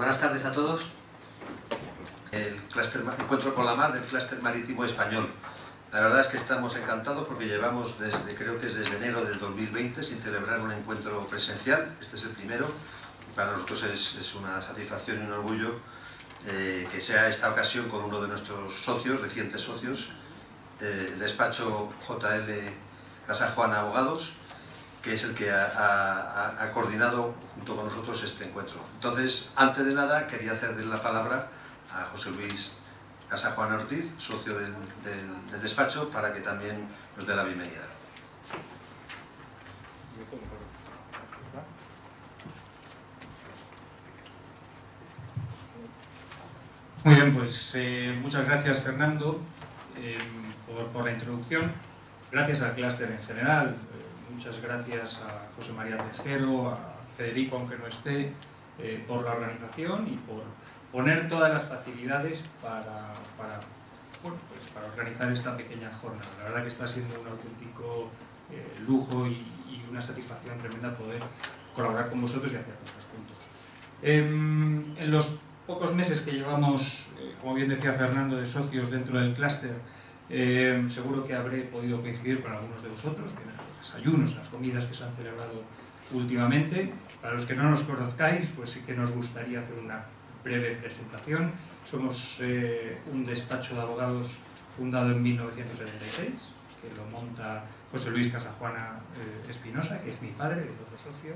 Buenas tardes a todos. El encuentro con la mar del clúster marítimo español. La verdad es que estamos encantados porque llevamos creo que es desde enero del 2020 sin celebrar un encuentro presencial. Este es el primero. Para nosotros es una satisfacción y un orgullo que sea esta ocasión con uno de nuestros socios, recientes socios, el despacho JL Casajuana Abogados, que es el que ha coordinado junto con nosotros este encuentro. Entonces, antes de nada, quería cederle la palabra a José Luis Casajuana Ortiz, socio del despacho, para que también nos dé la bienvenida. Muy bien, pues muchas gracias, Fernando, por la introducción. Gracias al clúster en general. Muchas gracias a José María Tejero, a Federico, aunque no esté, por la organización y por poner todas las facilidades para organizar esta pequeña jornada. La verdad que está siendo un auténtico lujo y una satisfacción tremenda poder colaborar con vosotros y hacer cosas juntos. En los pocos meses que llevamos, como bien decía Fernando, de socios dentro del clúster, seguro que habré podido coincidir con algunos de vosotros, que en los desayunos, en las comidas que se han celebrado últimamente. Para los que no nos conozcáis, pues sí que nos gustaría hacer una breve presentación. Somos un despacho de abogados fundado en 1976, que lo monta José Luis Casajuana Espinosa, que es mi padre, el otro socio.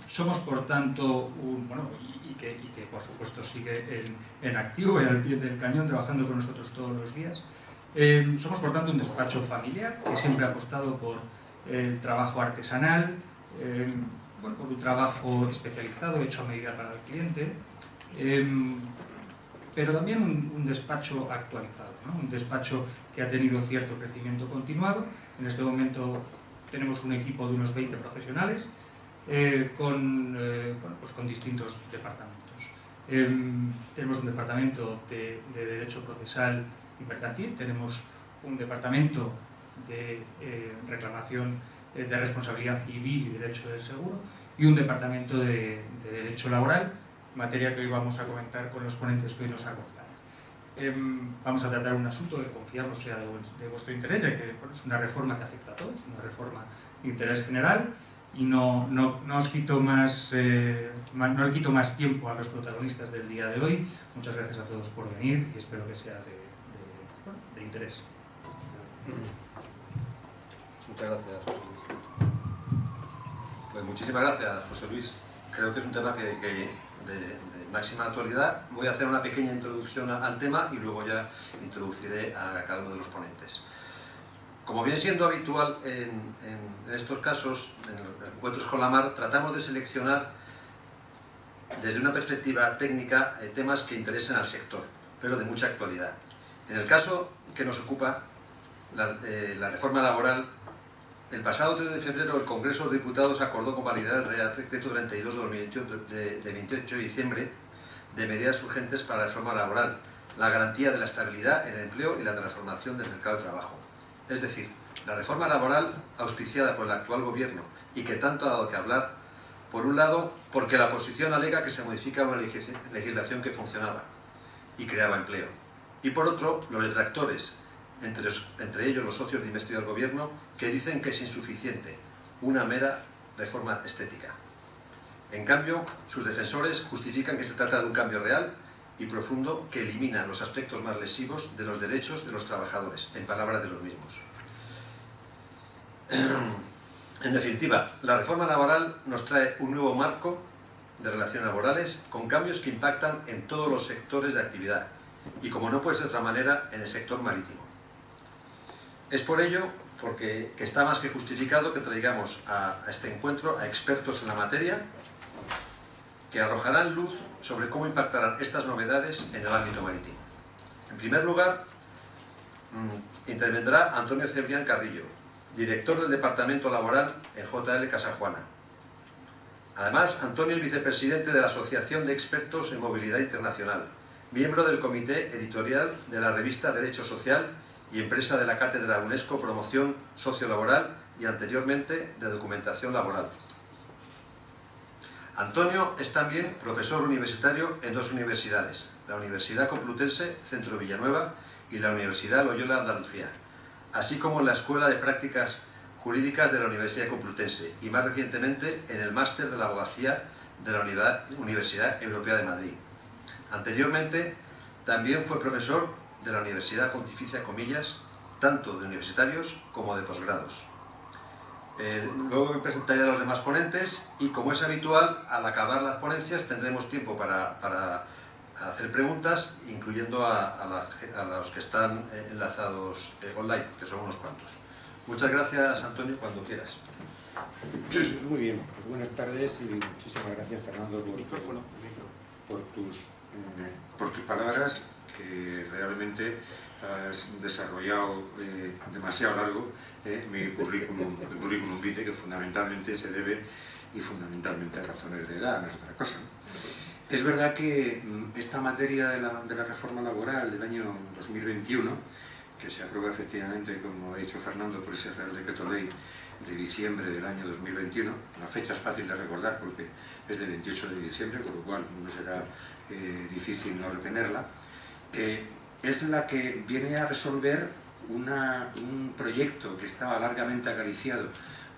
Somos, por tanto, que por supuesto sigue en activo y al pie del cañón, trabajando con nosotros todos los días. Somos, por tanto, un despacho familiar que siempre ha apostado por el trabajo artesanal, por un trabajo especializado, hecho a medida para el cliente, pero también un despacho actualizado, ¿no? Un despacho que ha tenido cierto crecimiento continuado. En este momento tenemos un equipo de unos 20 profesionales, con distintos departamentos. Tenemos un departamento de Derecho Procesal y Mercantil, tenemos un departamento de reclamación de responsabilidad civil y derecho del seguro, y un departamento de Derecho Laboral, materia que hoy vamos a comentar con los ponentes que hoy nos acompañan. Vamos a tratar un asunto que confiamos sea de vuestro interés, ya que es una reforma que afecta a todos, una reforma de interés general. Y no os quito más, no le quito más tiempo a los protagonistas del día de hoy. Muchas gracias a todos por venir y espero que sea de interés. Muchas gracias, José Luis. Pues muchísimas gracias, José Luis. Creo que es un tema de máxima actualidad. Voy a hacer una pequeña introducción al tema y luego ya introduciré a cada uno de los ponentes. Como bien siendo habitual en estos casos, en los encuentros con la mar, tratamos de seleccionar desde una perspectiva técnica temas que interesen al sector, pero de mucha actualidad. En el caso que nos ocupa, la reforma laboral, el pasado 3 de febrero el Congreso de los Diputados acordó convalidar el Real Decreto 32 de 28 de diciembre de medidas urgentes para la reforma laboral, la garantía de la estabilidad en el empleo y la transformación del mercado de trabajo. Es decir, la reforma laboral auspiciada por el actual gobierno y que tanto ha dado que hablar, por un lado, porque la oposición alega que se modifica una legislación que funcionaba y creaba empleo, y por otro, los detractores, entre ellos los socios de investidura del gobierno, que dicen que es insuficiente, una mera reforma estética. En cambio, sus defensores justifican que se trata de un cambio real y profundo que elimina los aspectos más lesivos de los derechos de los trabajadores, en palabras de los mismos. En definitiva, la reforma laboral nos trae un nuevo marco de relaciones laborales con cambios que impactan en todos los sectores de actividad y, como no puede ser de otra manera, en el sector marítimo. Es por ello que está más que justificado que traigamos a este encuentro a expertos en la materia que arrojarán luz sobre cómo impactarán estas novedades en el ámbito marítimo. En primer lugar, intervendrá Antonio Cebrián Carrillo, director del Departamento Laboral en JL Casajuana. Además, Antonio es vicepresidente de la Asociación de Expertos en Movilidad Internacional, miembro del comité editorial de la revista Derecho Social y empresa de la Cátedra UNESCO Promoción Sociolaboral y anteriormente de Documentación Laboral. Antonio es también profesor universitario en 2 universidades, la Universidad Complutense Centro Villanueva y la Universidad Loyola Andalucía, así como en la Escuela de Prácticas Jurídicas de la Universidad Complutense y más recientemente en el Máster de la Abogacía de la Universidad Europea de Madrid. Anteriormente también fue profesor de la Universidad Pontificia Comillas, tanto de universitarios como de posgrados. Luego me presentaré a los demás ponentes y, como es habitual, al acabar las ponencias tendremos tiempo para hacer preguntas, incluyendo a los que están enlazados online, que son unos cuantos. Muchas gracias, Antonio, cuando quieras. Muy bien, pues buenas tardes y muchísimas gracias, Fernando, por tus palabras, que realmente has desarrollado demasiado largo mi currículum vitae, que fundamentalmente se debe y fundamentalmente a razones de edad, no es otra cosa, ¿no? Es verdad que esta materia de la reforma laboral del año 2021, que se aprueba efectivamente, como ha dicho Fernando, por ese Real Decreto Ley de diciembre del año 2021, la fecha es fácil de recordar porque es del 28 de diciembre, con lo cual no será difícil no retenerla, es la que viene a resolver un proyecto que estaba largamente acariciado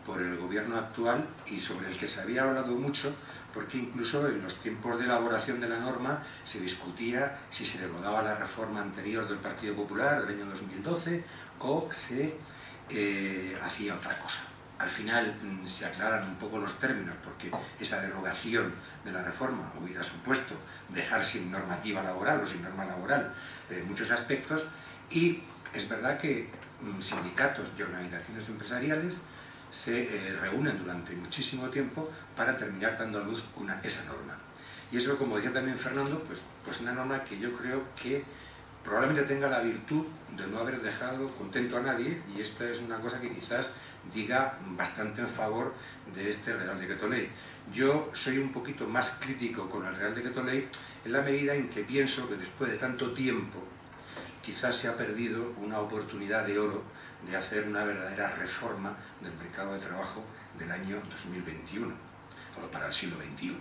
por el gobierno actual y sobre el que se había hablado mucho, porque incluso en los tiempos de elaboración de la norma se discutía si se derogaba la reforma anterior del Partido Popular del año 2012 o se hacía otra cosa. Al final se aclaran un poco los términos, porque esa derogación de la reforma hubiera supuesto dejar sin normativa laboral o sin norma laboral muchos aspectos, y es verdad que sindicatos y organizaciones empresariales se reúnen durante muchísimo tiempo para terminar dando a luz esa norma. Y eso, como decía también Fernando, pues una norma que yo creo que probablemente tenga la virtud de no haber dejado contento a nadie, y esta es una cosa que quizás diga bastante en favor de este Real Decreto Ley. Yo soy un poquito más crítico con el Real Decreto Ley en la medida en que pienso que después de tanto tiempo quizás se ha perdido una oportunidad de oro de hacer una verdadera reforma del mercado de trabajo del año 2021, o para el siglo XXI.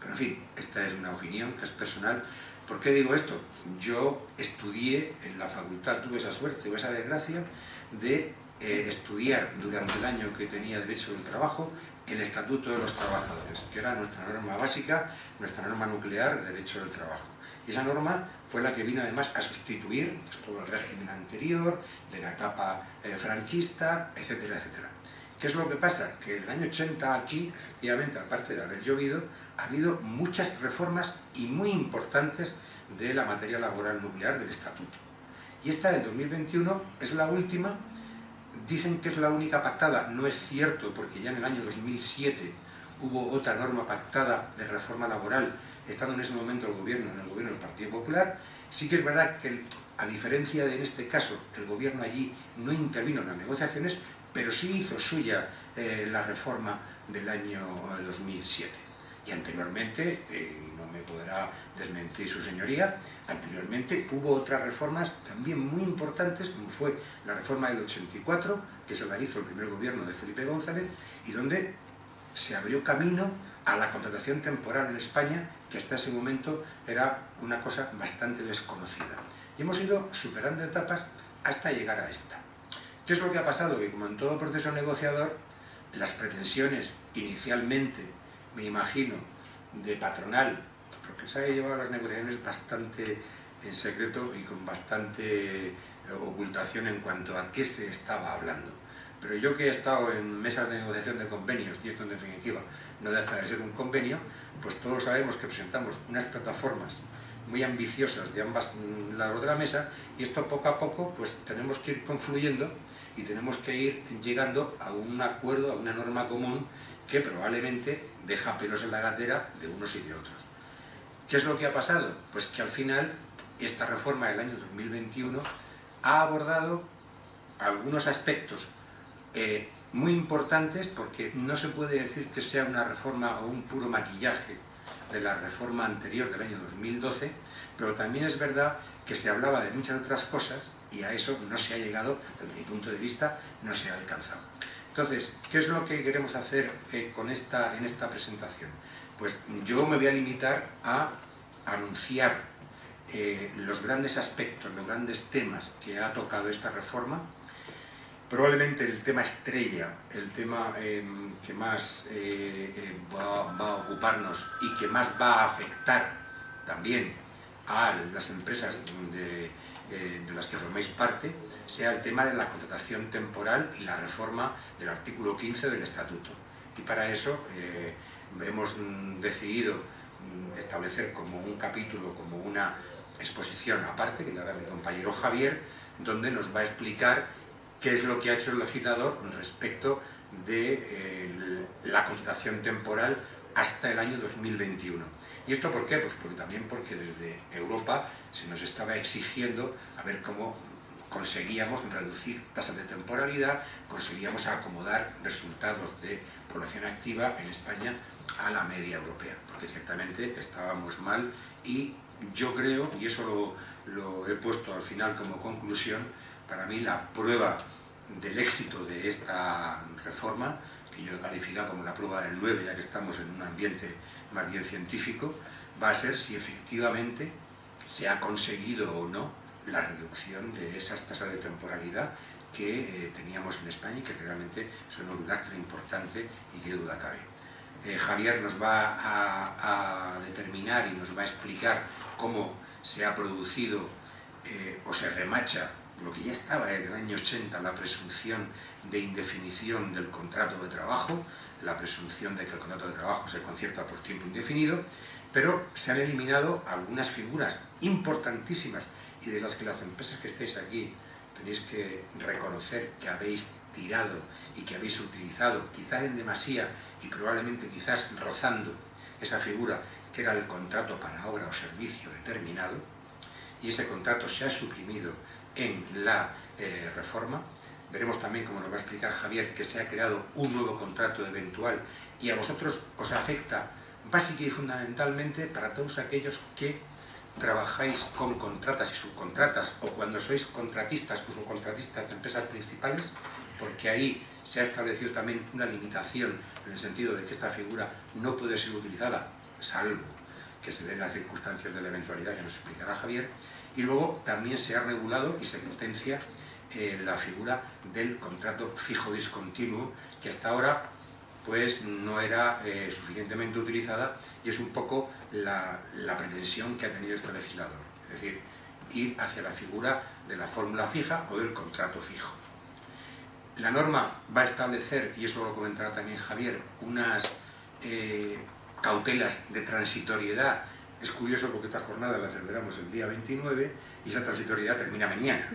Pero en fin, esta es una opinión que es personal. ¿Por qué digo esto? Yo estudié en la facultad, tuve esa suerte o esa desgracia de estudiar durante el año que tenía derecho del trabajo el Estatuto de los Trabajadores, que era nuestra norma básica, nuestra norma nuclear de derecho del trabajo. Y esa norma fue la que vino además a sustituir pues, todo el régimen anterior, de la etapa franquista, etcétera, etcétera. ¿Qué es lo que pasa? Que desde el año 80 aquí, efectivamente, aparte de haber llovido, ha habido muchas reformas y muy importantes de la materia laboral nuclear del Estatuto. Y esta del 2021 es la última. Dicen que es la única pactada, no es cierto, porque ya en el año 2007 hubo otra norma pactada de reforma laboral, estando en ese momento en el gobierno del Partido Popular. Sí que es verdad que, a diferencia de en este caso, el gobierno allí no intervino en las negociaciones, pero sí hizo suya la reforma del año 2007. Y anteriormente, no me podrá desmentir su señoría, anteriormente hubo otras reformas también muy importantes, como fue la reforma del 84, que se la hizo el primer gobierno de Felipe González, y donde se abrió camino a la contratación temporal en España, que hasta ese momento era una cosa bastante desconocida. Y hemos ido superando etapas hasta llegar a esta. ¿Qué es lo que ha pasado? Que como en todo proceso negociador, las pretensiones inicialmente, me imagino, de patronal, porque se ha llevado las negociaciones bastante en secreto y con bastante ocultación en cuanto a qué se estaba hablando. Pero yo, que he estado en mesas de negociación de convenios, y esto en definitiva no deja de ser un convenio, pues todos sabemos que presentamos unas plataformas muy ambiciosas de ambos lados de la mesa, y esto poco a poco pues tenemos que ir confluyendo y tenemos que ir llegando a un acuerdo, a una norma común que probablemente deja pelos en la gatera de unos y de otros. ¿Qué es lo que ha pasado? Pues que al final esta reforma del año 2021 ha abordado algunos aspectos muy importantes, porque no se puede decir que sea una reforma o un puro maquillaje de la reforma anterior del año 2012, pero también es verdad que se hablaba de muchas otras cosas y a eso no se ha llegado, desde mi punto de vista, no se ha alcanzado. Entonces, ¿qué es lo que queremos hacer en esta presentación? Pues yo me voy a limitar a anunciar los grandes aspectos, los grandes temas que ha tocado esta reforma. Probablemente el tema estrella, el tema que más va a ocuparnos y que más va a afectar también a las empresas de las que formáis parte, sea el tema de la contratación temporal y la reforma del artículo 15 del Estatuto. Y para eso hemos decidido establecer como un capítulo, como una exposición aparte, que le hará mi compañero Javier, donde nos va a explicar qué es lo que ha hecho el legislador respecto de la contratación temporal hasta el año 2021. ¿Y esto por qué? Pues porque desde Europa se nos estaba exigiendo a ver cómo conseguíamos reducir tasas de temporalidad, conseguíamos acomodar resultados de población activa en España a la media europea, porque ciertamente estábamos mal y yo creo, y eso lo he puesto al final como conclusión, para mí la prueba del éxito de esta reforma, que yo he calificado como la prueba del 9, ya que estamos en un ambiente más bien científico, va a ser si efectivamente se ha conseguido o no la reducción de esas tasas de temporalidad que teníamos en España y que realmente son un lastre importante y qué duda cabe. Javier nos va a determinar y nos va a explicar cómo se ha producido o se remacha lo que ya estaba desde el año 80, la presunción de indefinición del contrato de trabajo, la presunción de que el contrato de trabajo se concierta por tiempo indefinido, pero se han eliminado algunas figuras importantísimas y de las que las empresas que estéis aquí tenéis que reconocer que habéis tirado y que habéis utilizado, quizás en demasía y probablemente quizás rozando esa figura que era el contrato para obra o servicio determinado, y ese contrato se ha suprimido en la reforma. Veremos también, como nos va a explicar Javier, que se ha creado un nuevo contrato eventual y a vosotros os afecta básica y fundamentalmente para todos aquellos que trabajáis con contratas y subcontratas o cuando sois contratistas o subcontratistas de empresas principales, porque ahí se ha establecido también una limitación en el sentido de que esta figura no puede ser utilizada salvo que se den las circunstancias de la eventualidad que nos explicará Javier. Y luego también se ha regulado y se potencia la figura del contrato fijo discontinuo, que hasta ahora pues no era suficientemente utilizada y es un poco la pretensión que ha tenido este legislador, es decir, ir hacia la figura de la fórmula fija o del contrato fijo. La norma va a establecer, y eso lo comentará también Javier, unas cautelas de transitoriedad. Es curioso porque esta jornada la celebramos el día 29 y esa transitoriedad termina mañana.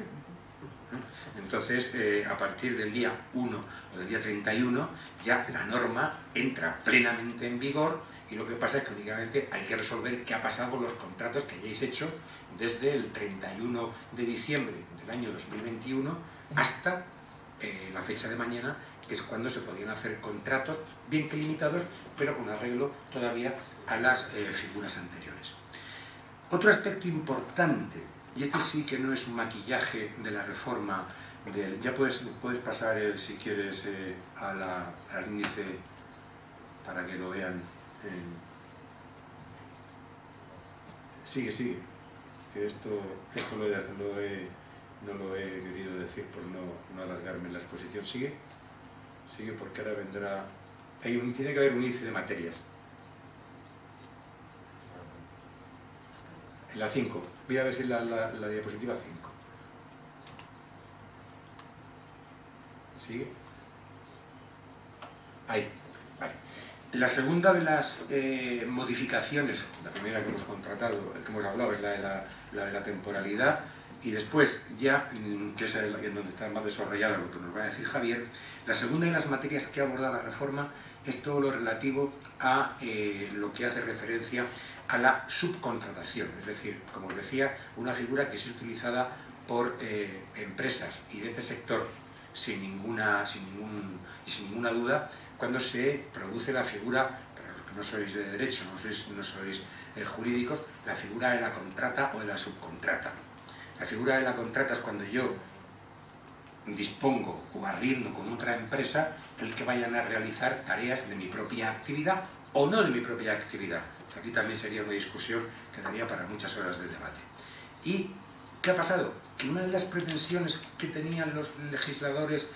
Entonces, a partir del día 1 o del día 31, ya la norma entra plenamente en vigor y lo que pasa es que únicamente hay que resolver qué ha pasado con los contratos que hayáis hecho desde el 31 de diciembre del año 2021 hasta la fecha de mañana, que es cuando se podían hacer contratos, bien que limitados, pero con arreglo todavía a las figuras anteriores. Otro aspecto importante, y este sí que no es un maquillaje de la reforma, ya puedes pasar, si quieres, al índice para que lo vean. Sigue, que esto no lo he querido decir por no alargarme en la exposición. Sigue porque ahora vendrá... tiene que haber un índice de materias. En la 5. Voy a ver si la diapositiva 5. ¿Sigue? Ahí. Vale. La segunda de las modificaciones, la primera que hemos hemos hablado, es la de la temporalidad, y después ya, que es en donde está más desarrollado lo que nos va a decir Javier, la segunda de las materias que aborda la reforma es todo lo relativo a lo que hace referencia a la subcontratación, es decir, como os decía, una figura que es utilizada por empresas y de este sector sin ninguna duda cuando se produce la figura, para los que no sois de derecho, no sois jurídicos, la figura de la contrata o de la subcontrata. La figura de la contrata es cuando yo dispongo o arriendo con otra empresa el que vayan a realizar tareas de mi propia actividad o no de mi propia actividad. Aquí también sería una discusión que daría para muchas horas de debate. ¿Y qué ha pasado? Que una de las pretensiones que tenían los legisladores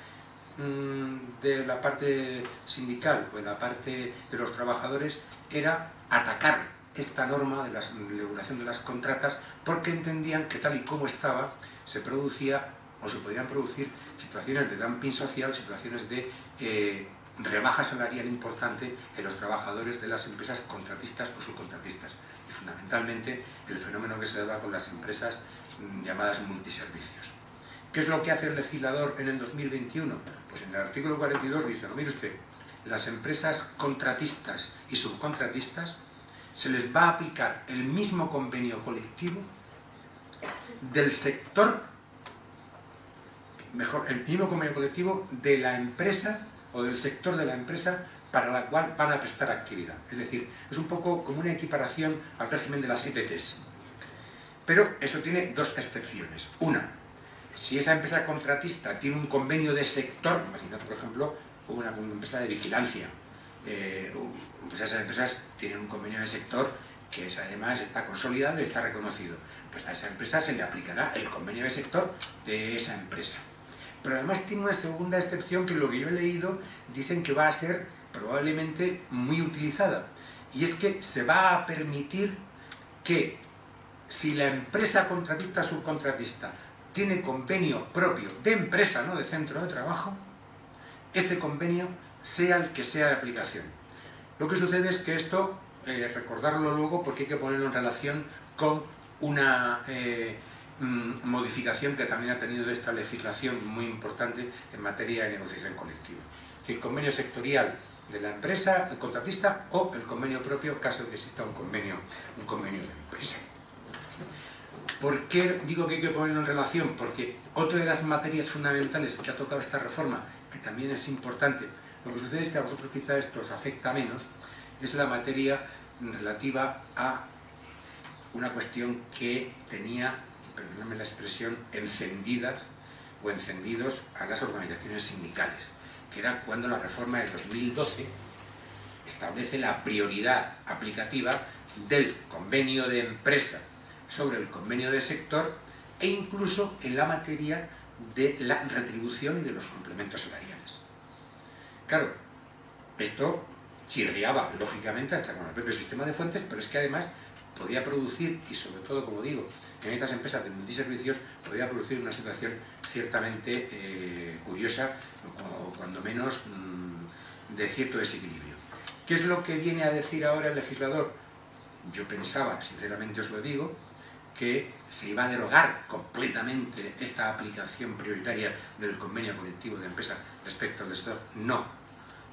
de la parte sindical o de la parte de los trabajadores era atacar esta norma de la regulación de las contratas, porque entendían que tal y como estaba se producía o se podían producir situaciones de dumping social, situaciones de rebaja salarial importante en los trabajadores de las empresas contratistas o subcontratistas, y fundamentalmente el fenómeno que se daba con las empresas llamadas multiservicios. ¿Qué es lo que hace el legislador en el 2021? Pues en el artículo 42 dice, no, mire usted, las empresas contratistas y subcontratistas se les va a aplicar el mismo convenio colectivo del sector, mejor, el mismo convenio colectivo de la empresa o del sector de la empresa para la cual van a prestar actividad. Es decir, es un poco como una equiparación al régimen de las ETTs. Pero eso tiene dos excepciones. Una, si esa empresa contratista tiene un convenio de sector, imaginad por ejemplo una empresa de vigilancia, pues esas empresas tienen un convenio de sector que además está consolidado y está reconocido, pues a esa empresa se le aplicará el convenio de sector de esa empresa. Pero además tiene una segunda excepción que lo que yo he leído dicen que va a ser probablemente muy utilizada, y es que se va a permitir que si la empresa contratista o subcontratista tiene convenio propio de empresa, no de centro de trabajo, ese convenio sea el que sea de aplicación. Lo que sucede es que esto, recordarlo luego porque hay que ponerlo en relación con una modificación que también ha tenido esta legislación muy importante en materia de negociación colectiva. Es decir, convenio sectorial de la empresa, el contratista, o el convenio propio, caso de que exista un convenio de empresa. ¿Por qué digo que hay que ponerlo en relación? Porque otra de las materias fundamentales que ha tocado esta reforma, que también es importante, lo que sucede es que a vosotros quizá esto os afecta menos, es la materia relativa a una cuestión que tenía, y perdóname la expresión, encendidas o encendidos a las organizaciones sindicales, que era cuando la reforma de 2012 establece la prioridad aplicativa del convenio de empresa sobre el convenio de sector, e incluso en la materia de la retribución y de los complementos salariales. Claro, esto chirriaba lógicamente hasta con el propio sistema de fuentes, pero es que además podía producir, y sobre todo, como digo, en estas empresas de multiservicios, podía producir una situación ciertamente curiosa, o cuando menos de cierto desequilibrio. ¿Qué es lo que viene a decir ahora el legislador? Yo pensaba, sinceramente os lo digo, que se iba a derogar completamente esta aplicación prioritaria del convenio colectivo de empresa respecto al sector. No.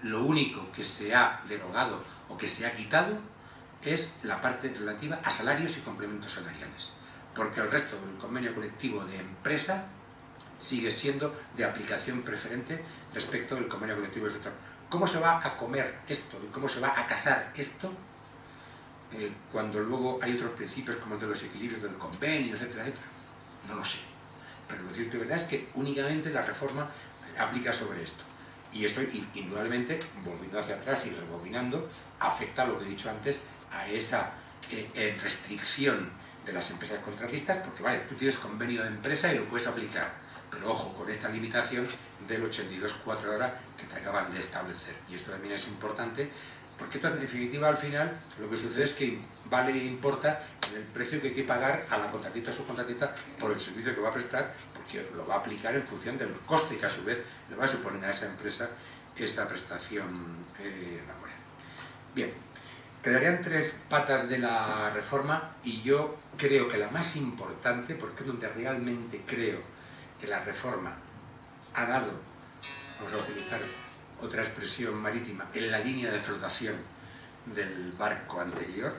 Lo único que se ha derogado o que se ha quitado es la parte relativa a salarios y complementos salariales, porque el resto del convenio colectivo de empresa sigue siendo de aplicación preferente respecto del convenio colectivo del sector. ¿Cómo se va a comer esto y cómo se va a casar esto cuando luego hay otros principios como el de los equilibrios del convenio, etcétera, etcétera? No lo sé. Pero lo cierto y verdad es que únicamente la reforma aplica sobre esto. Y esto, indudablemente, volviendo hacia atrás y rebobinando, afecta a lo que he dicho antes, a esa restricción de las empresas contratistas, porque vale, tú tienes convenio de empresa y lo puedes aplicar, pero ojo con esta limitación del 82,4 horas que te acaban de establecer. Y esto también es importante, porque esto en definitiva al final lo que sucede es que vale e importa el precio que hay que pagar a la contratista o subcontratista por el servicio que va a prestar, porque lo va a aplicar en función del coste que a su vez le va a suponer a esa empresa esa prestación laboral. Bien, quedarían tres patas de la reforma, y yo creo que la más importante, porque es donde realmente creo que la reforma ha dado, vamos a utilizar otra expresión marítima, en la línea de flotación del barco anterior,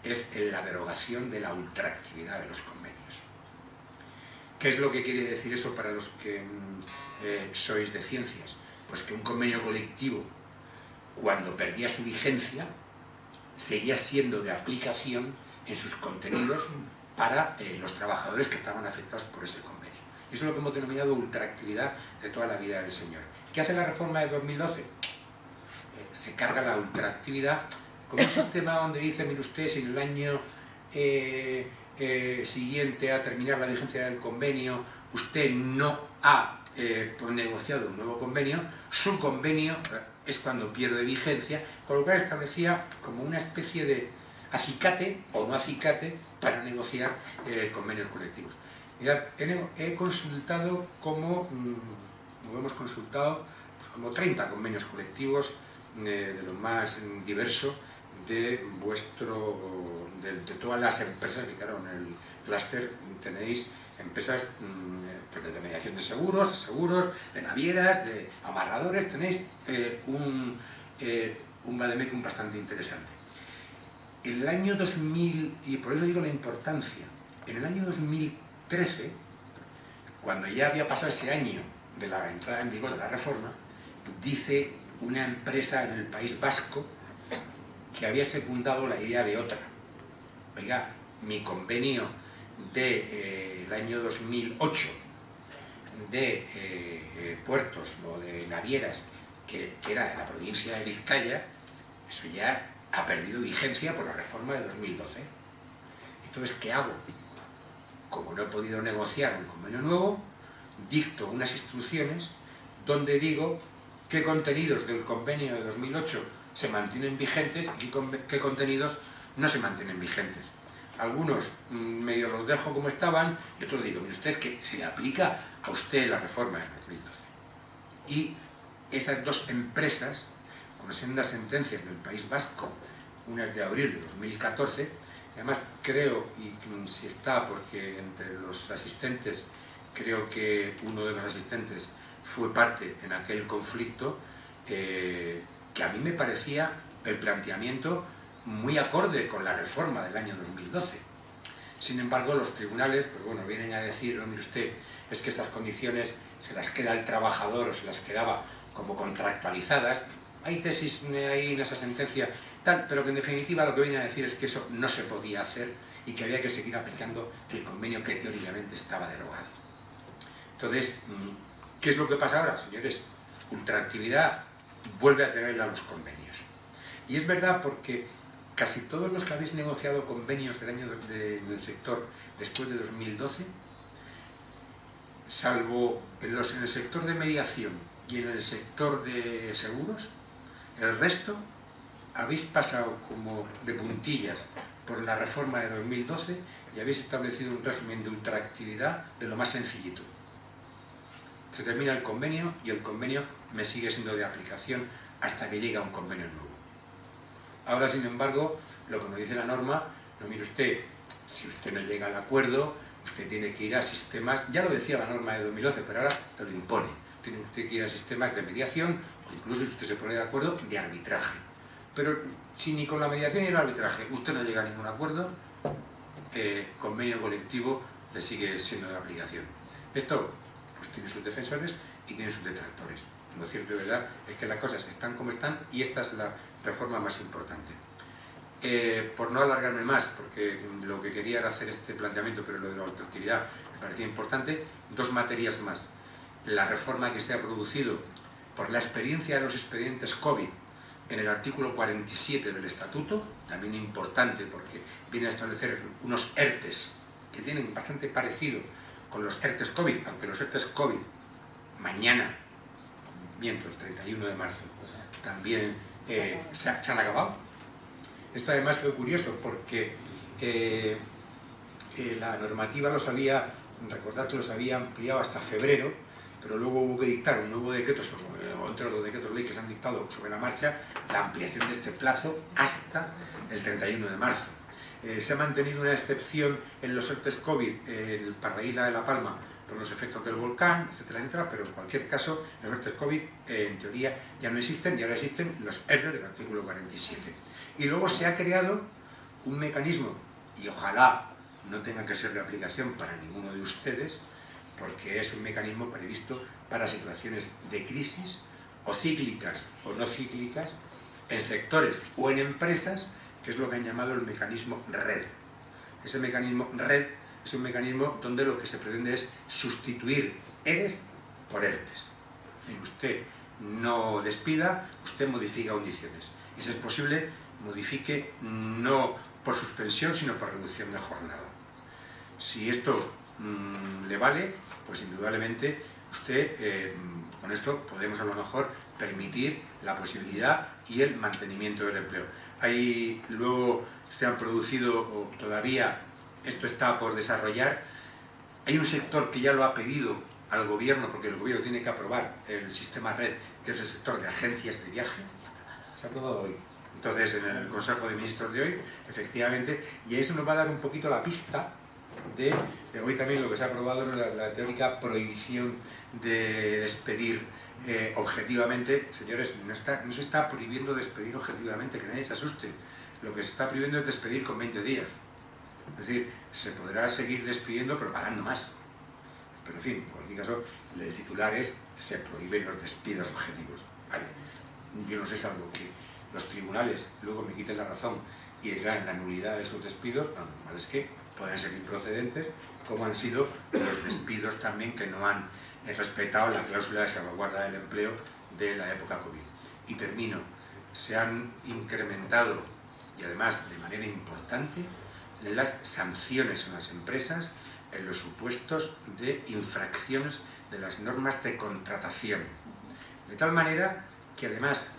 es en la derogación de la ultraactividad de los convenios. ¿Qué es lo que quiere decir eso para los que sois de ciencias? Pues que un convenio colectivo, cuando perdía su vigencia, seguía siendo de aplicación en sus contenidos para los trabajadores que estaban afectados por ese convenio. Eso es lo que hemos denominado ultraactividad de toda la vida del señor. ¿Qué hace la reforma de 2012? Se carga la ultraactividad con un sistema donde dice, mire usted, si en el año siguiente a terminar la vigencia del convenio usted no ha negociado un nuevo convenio, su convenio es cuando pierde vigencia, con lo cual establecía como una especie de acicate o no acicate para negociar convenios colectivos. Mirad, he consultado como hemos consultado pues como 30 convenios colectivos de lo más diverso de todas las empresas que, claro, en el clúster tenéis empresas pues de mediación de seguros, de navieras, de amarradores, tenéis un vademecum bastante interesante. En el año 2000, y por eso digo la importancia, en el año 2013, cuando ya había pasado ese año de la entrada en vigor de la reforma, dice una empresa en el País Vasco que había secundado la idea de otra. Oiga, mi convenio del año 2008 de puertos o de navieras, que era de la provincia de Vizcaya, eso ya ha perdido vigencia por la reforma de 2012. Entonces, ¿qué hago? Como no he podido negociar un convenio nuevo, dicto unas instrucciones donde digo qué contenidos del convenio de 2008 se mantienen vigentes y qué contenidos no se mantienen vigentes. Algunos medio los dejo como estaban y otros digo, mire usted, es que se le aplica a usted la reforma de 2012. Y esas dos empresas, con sendas sentencias del País Vasco, una es de abril de 2014, además creo, y si está porque entre los asistentes, creo que uno de los asistentes fue parte en aquel conflicto, que a mí me parecía el planteamiento muy acorde con la reforma del año 2012. Sin embargo, los tribunales, pues bueno, vienen a decir, no, mire usted, es que estas condiciones se las queda el trabajador o se las quedaba como contractualizadas. Hay tesis ahí en esa sentencia, tal, pero que en definitiva lo que viene a decir es que eso no se podía hacer y que había que seguir aplicando el convenio que teóricamente estaba derogado. Entonces, ¿qué es lo que pasa ahora, señores? Ultraactividad vuelve a tenerla a los convenios. Y es verdad porque casi todos los que habéis negociado convenios del sector después de 2012, salvo en el sector de mediación y en el sector de seguros, el resto habéis pasado como de puntillas por la reforma de 2012 y habéis establecido un régimen de ultraactividad de lo más sencillito. Se termina el convenio y el convenio me sigue siendo de aplicación hasta que llega un convenio nuevo. Ahora, sin embargo, lo que nos dice la norma, no, mire usted, si usted no llega al acuerdo, usted tiene que ir a sistemas, ya lo decía la norma de 2012, pero ahora te lo impone, tiene usted que ir a sistemas de mediación o incluso, si usted se pone de acuerdo, de arbitraje. Pero si ni con la mediación y el arbitraje usted no llega a ningún acuerdo, convenio colectivo le sigue siendo de aplicación. Esto pues tiene sus defensores y tiene sus detractores. Lo cierto y verdad es que las cosas están como están y esta es la reforma más importante. Por no alargarme más, porque lo que quería era hacer este planteamiento, pero lo de la ultraactividad me parecía importante, dos materias más. La reforma que se ha producido por la experiencia de los expedientes COVID en el artículo 47 del Estatuto, también importante porque viene a establecer unos ERTES que tienen bastante parecido con los ERTES COVID, aunque los ERTES COVID mañana, miento, el 31 de marzo, también se han acabado. Esto además fue curioso porque la normativa recordad que los había ampliado hasta febrero, pero luego hubo que dictar un nuevo decreto, o entre los decretos ley que se han dictado sobre la marcha, la ampliación de este plazo hasta el 31 de marzo. Se ha mantenido una excepción en los ERTES COVID para la isla de La Palma por los efectos del volcán, etcétera, etcétera, pero en cualquier caso los ERTES COVID en teoría ya no existen y ahora existen los ERTES del artículo 47. Y luego se ha creado un mecanismo, y ojalá no tenga que ser de aplicación para ninguno de ustedes, porque es un mecanismo previsto para situaciones de crisis, o cíclicas o no cíclicas, en sectores o en empresas, que es lo que han llamado el mecanismo RED. Ese mecanismo RED es un mecanismo donde lo que se pretende es sustituir ERES por ERTES. Y usted no despida, usted modifica condiciones. Y si es posible, modifique no por suspensión, sino por reducción de jornada. Si esto le vale, pues indudablemente usted, con esto podemos a lo mejor permitir la posibilidad y el mantenimiento del empleo. Luego se han producido, o todavía esto está por desarrollar, hay un sector que ya lo ha pedido al gobierno, porque el gobierno tiene que aprobar el sistema red, que es el sector de agencias de viaje. Se ha aprobado hoy. Entonces, en el Consejo de Ministros de hoy, efectivamente, y eso nos va a dar un poquito la pista de hoy también lo que se ha aprobado es la teórica prohibición de despedir objetivamente. Señores, no se está prohibiendo despedir objetivamente, que nadie se asuste. Lo que se está prohibiendo es despedir con 20 días. Es decir, se podrá seguir despidiendo, pero pagando más. Pero en fin, en cualquier caso, el titular es: se prohíben los despidos objetivos. Vale. Yo no sé, salvo que los tribunales luego me quiten la razón y declaren la nulidad de esos despidos, no, normal es que pueden ser improcedentes, como han sido los despidos también que no han respetado la cláusula de salvaguarda del empleo de la época COVID. Y termino, se han incrementado, y además de manera importante, las sanciones a las empresas en los supuestos de infracciones de las normas de contratación. De tal manera que además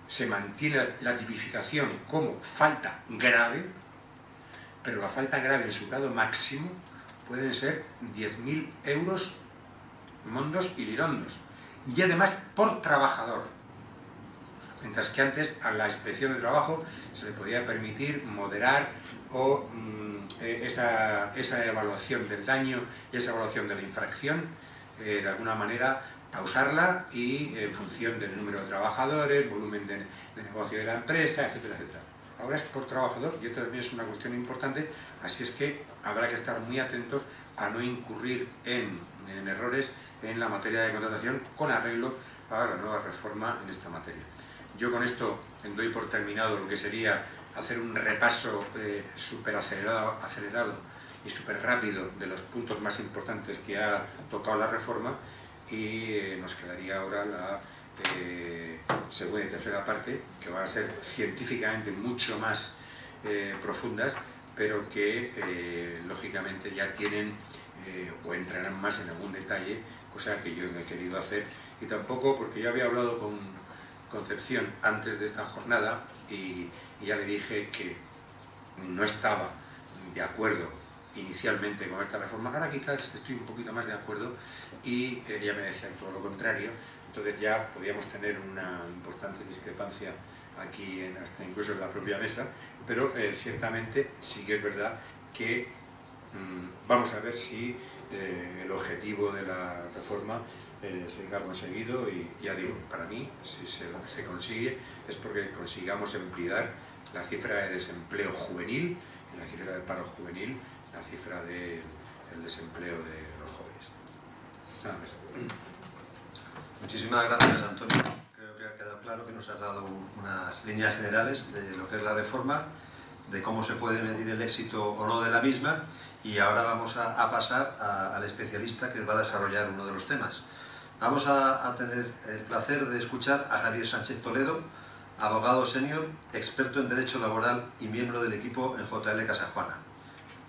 se mantiene la tipificación como falta grave, pero la falta grave en su grado máximo pueden ser 10.000 euros mondos y lirondos, y además por trabajador. Mientras que antes a la inspección de trabajo se le podía permitir moderar o esa evaluación del daño y esa evaluación de la infracción, de alguna manera pausarla y en función del número de trabajadores, volumen de negocio de la empresa, etcétera, etcétera. Ahora es por trabajador y esto también es una cuestión importante, así es que habrá que estar muy atentos a no incurrir en errores en la materia de contratación con arreglo a la nueva reforma en esta materia. Yo con esto doy por terminado lo que sería hacer un repaso súper acelerado y súper rápido de los puntos más importantes que ha tocado la reforma, y nos quedaría ahora la segunda y tercera parte, que van a ser científicamente mucho más profundas, pero que lógicamente ya tienen o entrarán más en algún detalle, cosa que yo no he querido hacer, y tampoco porque yo había hablado con Concepción antes de esta jornada y ya le dije que no estaba de acuerdo inicialmente con esta reforma. Ahora quizás estoy un poquito más de acuerdo y ella me decía todo lo contrario. Entonces ya podíamos tener una importante discrepancia aquí, hasta incluso en la propia mesa, pero ciertamente sí que es verdad que vamos a ver si el objetivo de la reforma se ha conseguido, y ya digo, para mí, si se consigue, es porque consigamos ampliar la cifra de desempleo juvenil, la cifra de paro juvenil, la cifra del desempleo de los jóvenes. Nada más. Muchísimas gracias, Antonio. Creo que ha quedado claro que nos has dado unas líneas generales de lo que es la reforma, de cómo se puede medir el éxito o no de la misma, y ahora vamos a pasar al especialista que va a desarrollar uno de los temas. Vamos a tener el placer de escuchar a Javier Sánchez Toledo, abogado senior, experto en Derecho Laboral y miembro del equipo en JL Casajuana.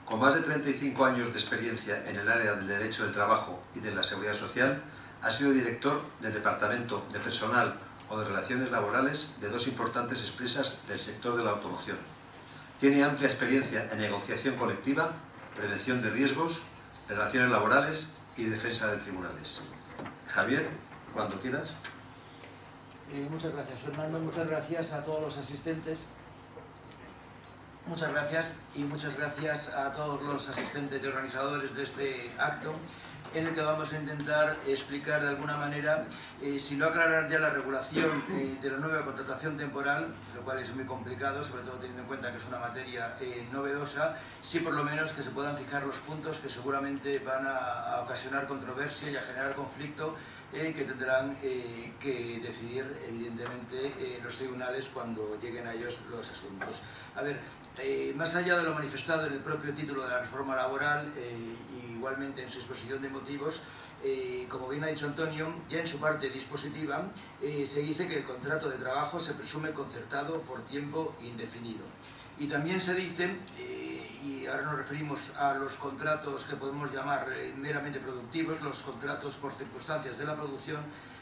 Con más de 35 años de experiencia en el área del Derecho del Trabajo y de la Seguridad Social, ha sido director del Departamento de Personal o de Relaciones Laborales de dos importantes empresas del sector de la automoción. Tiene amplia experiencia en negociación colectiva, prevención de riesgos, relaciones laborales y defensa de tribunales. Javier, cuando quieras. Muchas gracias, Fernando. Muchas gracias a todos los asistentes. Muchas gracias, y muchas gracias a todos los asistentes y organizadores de este acto, en el que vamos a intentar explicar de alguna manera, si no aclarar ya la regulación de la nueva contratación temporal, lo cual es muy complicado, sobre todo teniendo en cuenta que es una materia novedosa, sí por lo menos que se puedan fijar los puntos que seguramente van a ocasionar controversia y a generar conflicto que tendrán que decidir, evidentemente, los tribunales cuando lleguen a ellos los asuntos. A ver, más allá de lo manifestado en el propio título de la reforma laboral, y igualmente en su exposición de motivos, como bien ha dicho Antonio, ya en su parte dispositiva se dice que el contrato de trabajo se presume concertado por tiempo indefinido. Y también se dice, y ahora nos referimos a los contratos que podemos llamar meramente productivos, los contratos por circunstancias de la producción,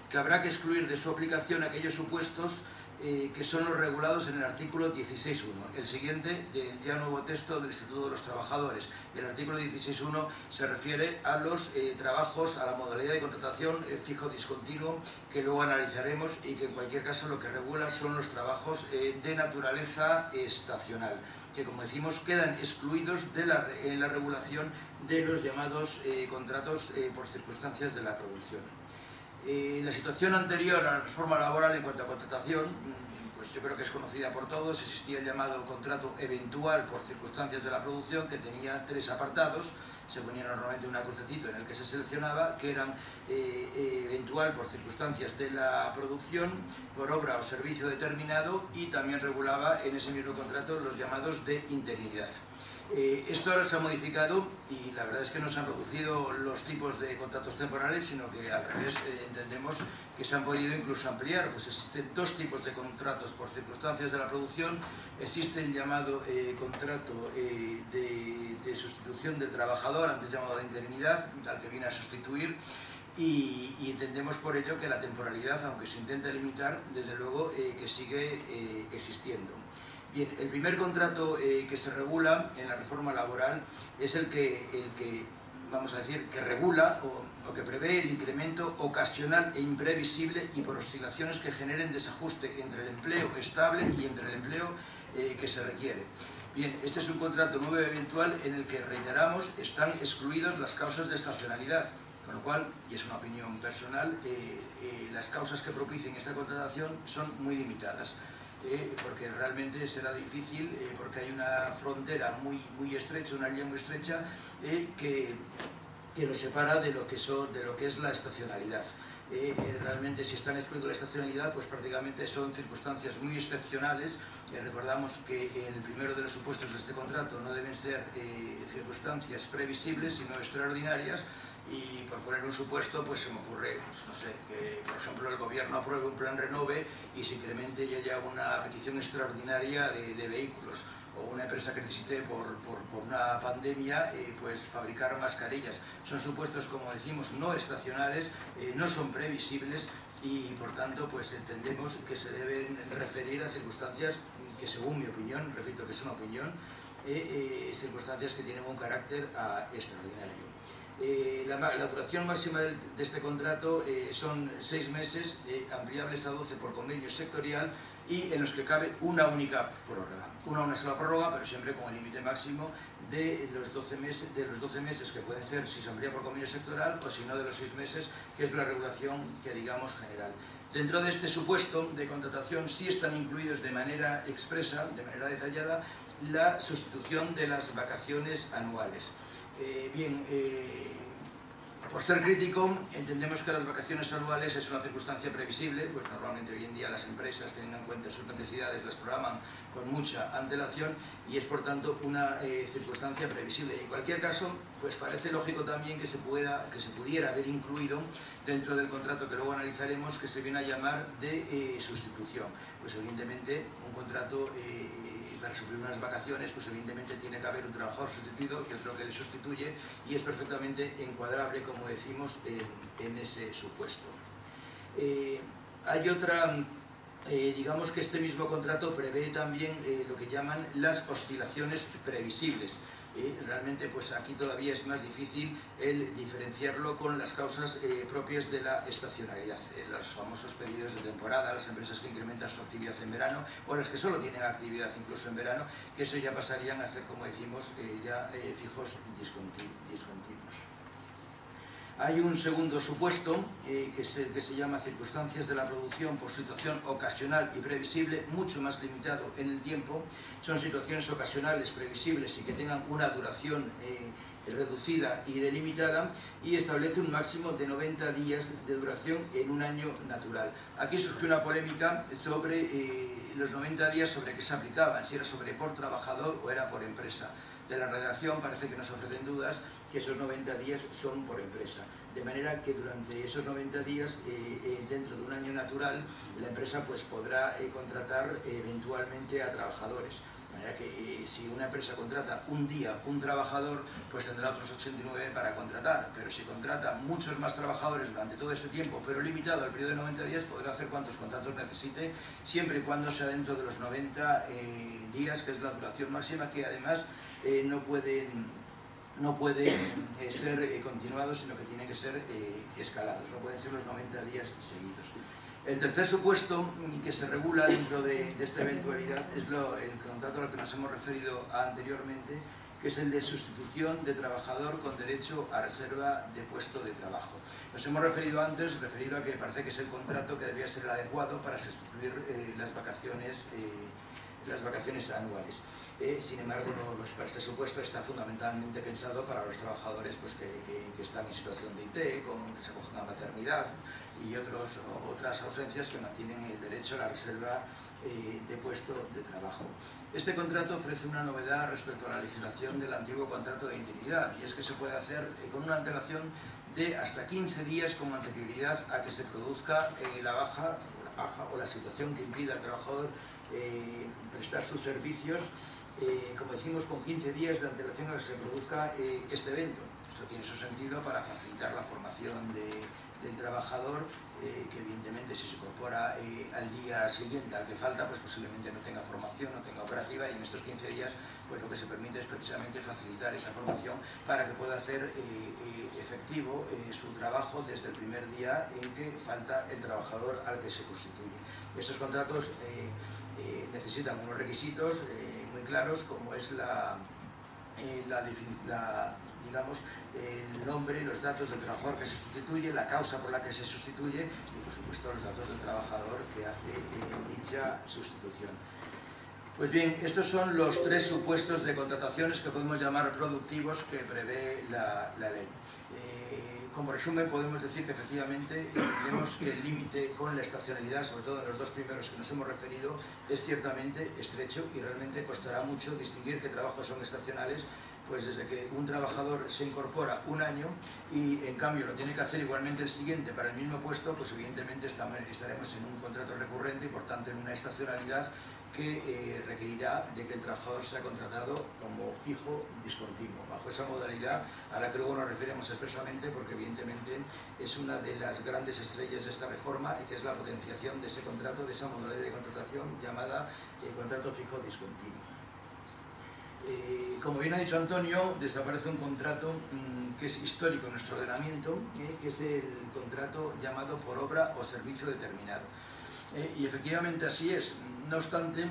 que habrá que excluir de su aplicación aquellos supuestos que son los regulados en el artículo 16.1, el siguiente del ya nuevo texto del Estatuto de los Trabajadores. El artículo 16.1 se refiere a los trabajos, a la modalidad de contratación fijo discontinuo, que luego analizaremos, y que en cualquier caso lo que regula son los trabajos de naturaleza estacional, que, como decimos, quedan excluidos en la regulación de los llamados contratos por circunstancias de la producción. La situación anterior a la reforma laboral en cuanto a contratación, pues yo creo que es conocida por todos. Existía el llamado contrato eventual por circunstancias de la producción, que tenía 3 apartados. Se ponía normalmente una crucecito en el que se seleccionaba, que eran eventual por circunstancias de la producción, por obra o servicio determinado, y también regulaba en ese mismo contrato los llamados de interinidad. Esto ahora se ha modificado, y la verdad es que no se han reducido los tipos de contratos temporales, sino que al revés, entendemos que se han podido incluso ampliar. Pues existen 2 tipos de contratos por circunstancias de la producción. Existe el llamado contrato de sustitución del trabajador, antes llamado de interinidad, al que viene a sustituir, y entendemos por ello que la temporalidad, aunque se intenta limitar, desde luego que sigue existiendo. Bien, el primer contrato que se regula en la reforma laboral es el que vamos a decir, que regula o que prevé el incremento ocasional e imprevisible y por oscilaciones que generen desajuste entre el empleo estable y entre el empleo que se requiere. Bien, este es un contrato nuevo y eventual en el que, reiteramos, están excluidas las causas de estacionalidad, con lo cual, y es una opinión personal, las causas que propicien esta contratación son muy limitadas. Porque realmente será difícil, porque hay una frontera muy estrecha, una línea muy estrecha, que nos separa de lo que es la estacionalidad. Realmente, si están excluidos la estacionalidad, pues prácticamente son circunstancias muy excepcionales. Recordamos que en el primero de los supuestos de este contrato no deben ser circunstancias previsibles, sino extraordinarias. Y por poner un supuesto, pues se me ocurre, pues no sé, que por ejemplo el gobierno apruebe un plan Renove y se incremente y haya una petición extraordinaria de vehículos, o una empresa que necesite por una pandemia pues fabricar mascarillas. Son supuestos, como decimos, no estacionales, no son previsibles, y por tanto pues entendemos que se deben referir a circunstancias que, según mi opinión, repito que es una opinión, circunstancias que tienen un carácter extraordinario. La duración máxima de este contrato son 6 meses, ampliables a 12 por convenio sectorial, y en los que cabe una única prórroga. Una sola prórroga, pero siempre con el límite máximo de los 12 meses, que pueden ser, si se amplía por convenio sectorial, o si no, de los 6 meses, que es la regulación que digamos general. Dentro de este supuesto de contratación sí están incluidos de manera expresa, de manera detallada, la sustitución de las vacaciones anuales. Por ser crítico, entendemos que las vacaciones anuales es una circunstancia previsible, pues normalmente hoy en día las empresas, teniendo en cuenta sus necesidades, las programan con mucha antelación, y es por tanto una circunstancia previsible. En cualquier caso, pues parece lógico también que se pudiera haber incluido dentro del contrato que luego analizaremos, que se viene a llamar de sustitución. Pues evidentemente un contrato para suplir unas vacaciones, pues evidentemente tiene que haber un trabajador sustituido y otro que le sustituye, y es perfectamente encuadrable, como decimos, en ese supuesto. Hay otra, digamos que este mismo contrato prevé también lo que llaman las oscilaciones previsibles. Realmente pues aquí todavía es más difícil el diferenciarlo con las causas propias de la estacionalidad, los famosos periodos de temporada, las empresas que incrementan su actividad en verano, o las que solo tienen actividad incluso en verano, que eso ya pasarían a ser, como decimos, ya fijos discontinuos. Hay un segundo supuesto que se llama circunstancias de la producción por situación ocasional y previsible, mucho más limitado en el tiempo. Son situaciones ocasionales, previsibles y que tengan una duración reducida y delimitada, y establece un máximo de 90 días de duración en un año natural. Aquí surgió una polémica sobre los 90 días, sobre qué se aplicaban, si era sobre por trabajador o era por empresa. De la redacción parece que nos ofrecen dudas que esos 90 días son por empresa, de manera que durante esos 90 días, dentro de un año natural, la empresa pues podrá contratar eventualmente a trabajadores. De manera que si una empresa contrata un día un trabajador, pues tendrá otros 89 para contratar, pero si contrata muchos más trabajadores durante todo ese tiempo, pero limitado al periodo de 90 días, podrá hacer cuantos contratos necesite, siempre y cuando sea dentro de los 90 días, que es la duración máxima, que además no pueden ser continuados, sino que tienen que ser escalados, no pueden ser los 90 días seguidos. El tercer supuesto que se regula dentro de esta eventualidad es el contrato al que nos hemos referido anteriormente, que es el de sustitución de trabajador con derecho a reserva de puesto de trabajo. Nos hemos referido antes, referido a que parece que es el contrato que debía ser el adecuado para sustituir las vacaciones anuales. Sin embargo, para este supuesto está fundamentalmente pensado para los trabajadores pues, que están en situación de IT, que se acogen a maternidad y otras ausencias, que mantienen el derecho a la reserva de puesto de trabajo. Este contrato ofrece una novedad respecto a la legislación del antiguo contrato de interinidad, y es que se puede hacer con una antelación de hasta 15 días con anterioridad a que se produzca la baja o la situación que impida al trabajador prestar sus servicios, como decimos, con 15 días de antelación a que se produzca este evento. Esto tiene su sentido para facilitar la formación del trabajador, que evidentemente si se incorpora al día siguiente al que falta, pues posiblemente no tenga formación, no tenga operativa, y en estos 15 días pues lo que se permite es precisamente facilitar esa formación para que pueda ser efectivo su trabajo desde el primer día en que falta el trabajador al que se constituye. Estos contratos necesitan unos requisitos muy claros, como es digamos, el nombre y los datos del trabajador que se sustituye, la causa por la que se sustituye y, por supuesto, los datos del trabajador que hace dicha sustitución. Pues bien, estos son los tres supuestos de contrataciones que podemos llamar productivos que prevé la ley. Como resumen, podemos decir que efectivamente entendemos que el límite con la estacionalidad, sobre todo en los dos primeros que nos hemos referido, es ciertamente estrecho, y realmente costará mucho distinguir qué trabajos son estacionales, pues desde que un trabajador se incorpora un año y en cambio lo tiene que hacer igualmente el siguiente para el mismo puesto, pues evidentemente estaremos en un contrato recurrente y por tanto en una estacionalidad que requerirá de que el trabajador sea contratado como fijo discontinuo, bajo esa modalidad a la que luego nos referimos expresamente, porque evidentemente es una de las grandes estrellas de esta reforma, y que es la potenciación de ese contrato, de esa modalidad de contratación llamada contrato fijo discontinuo. Como bien ha dicho Antonio, desaparece un contrato que es histórico en nuestro ordenamiento, que es el contrato llamado por obra o servicio determinado. Y efectivamente así es. No obstante,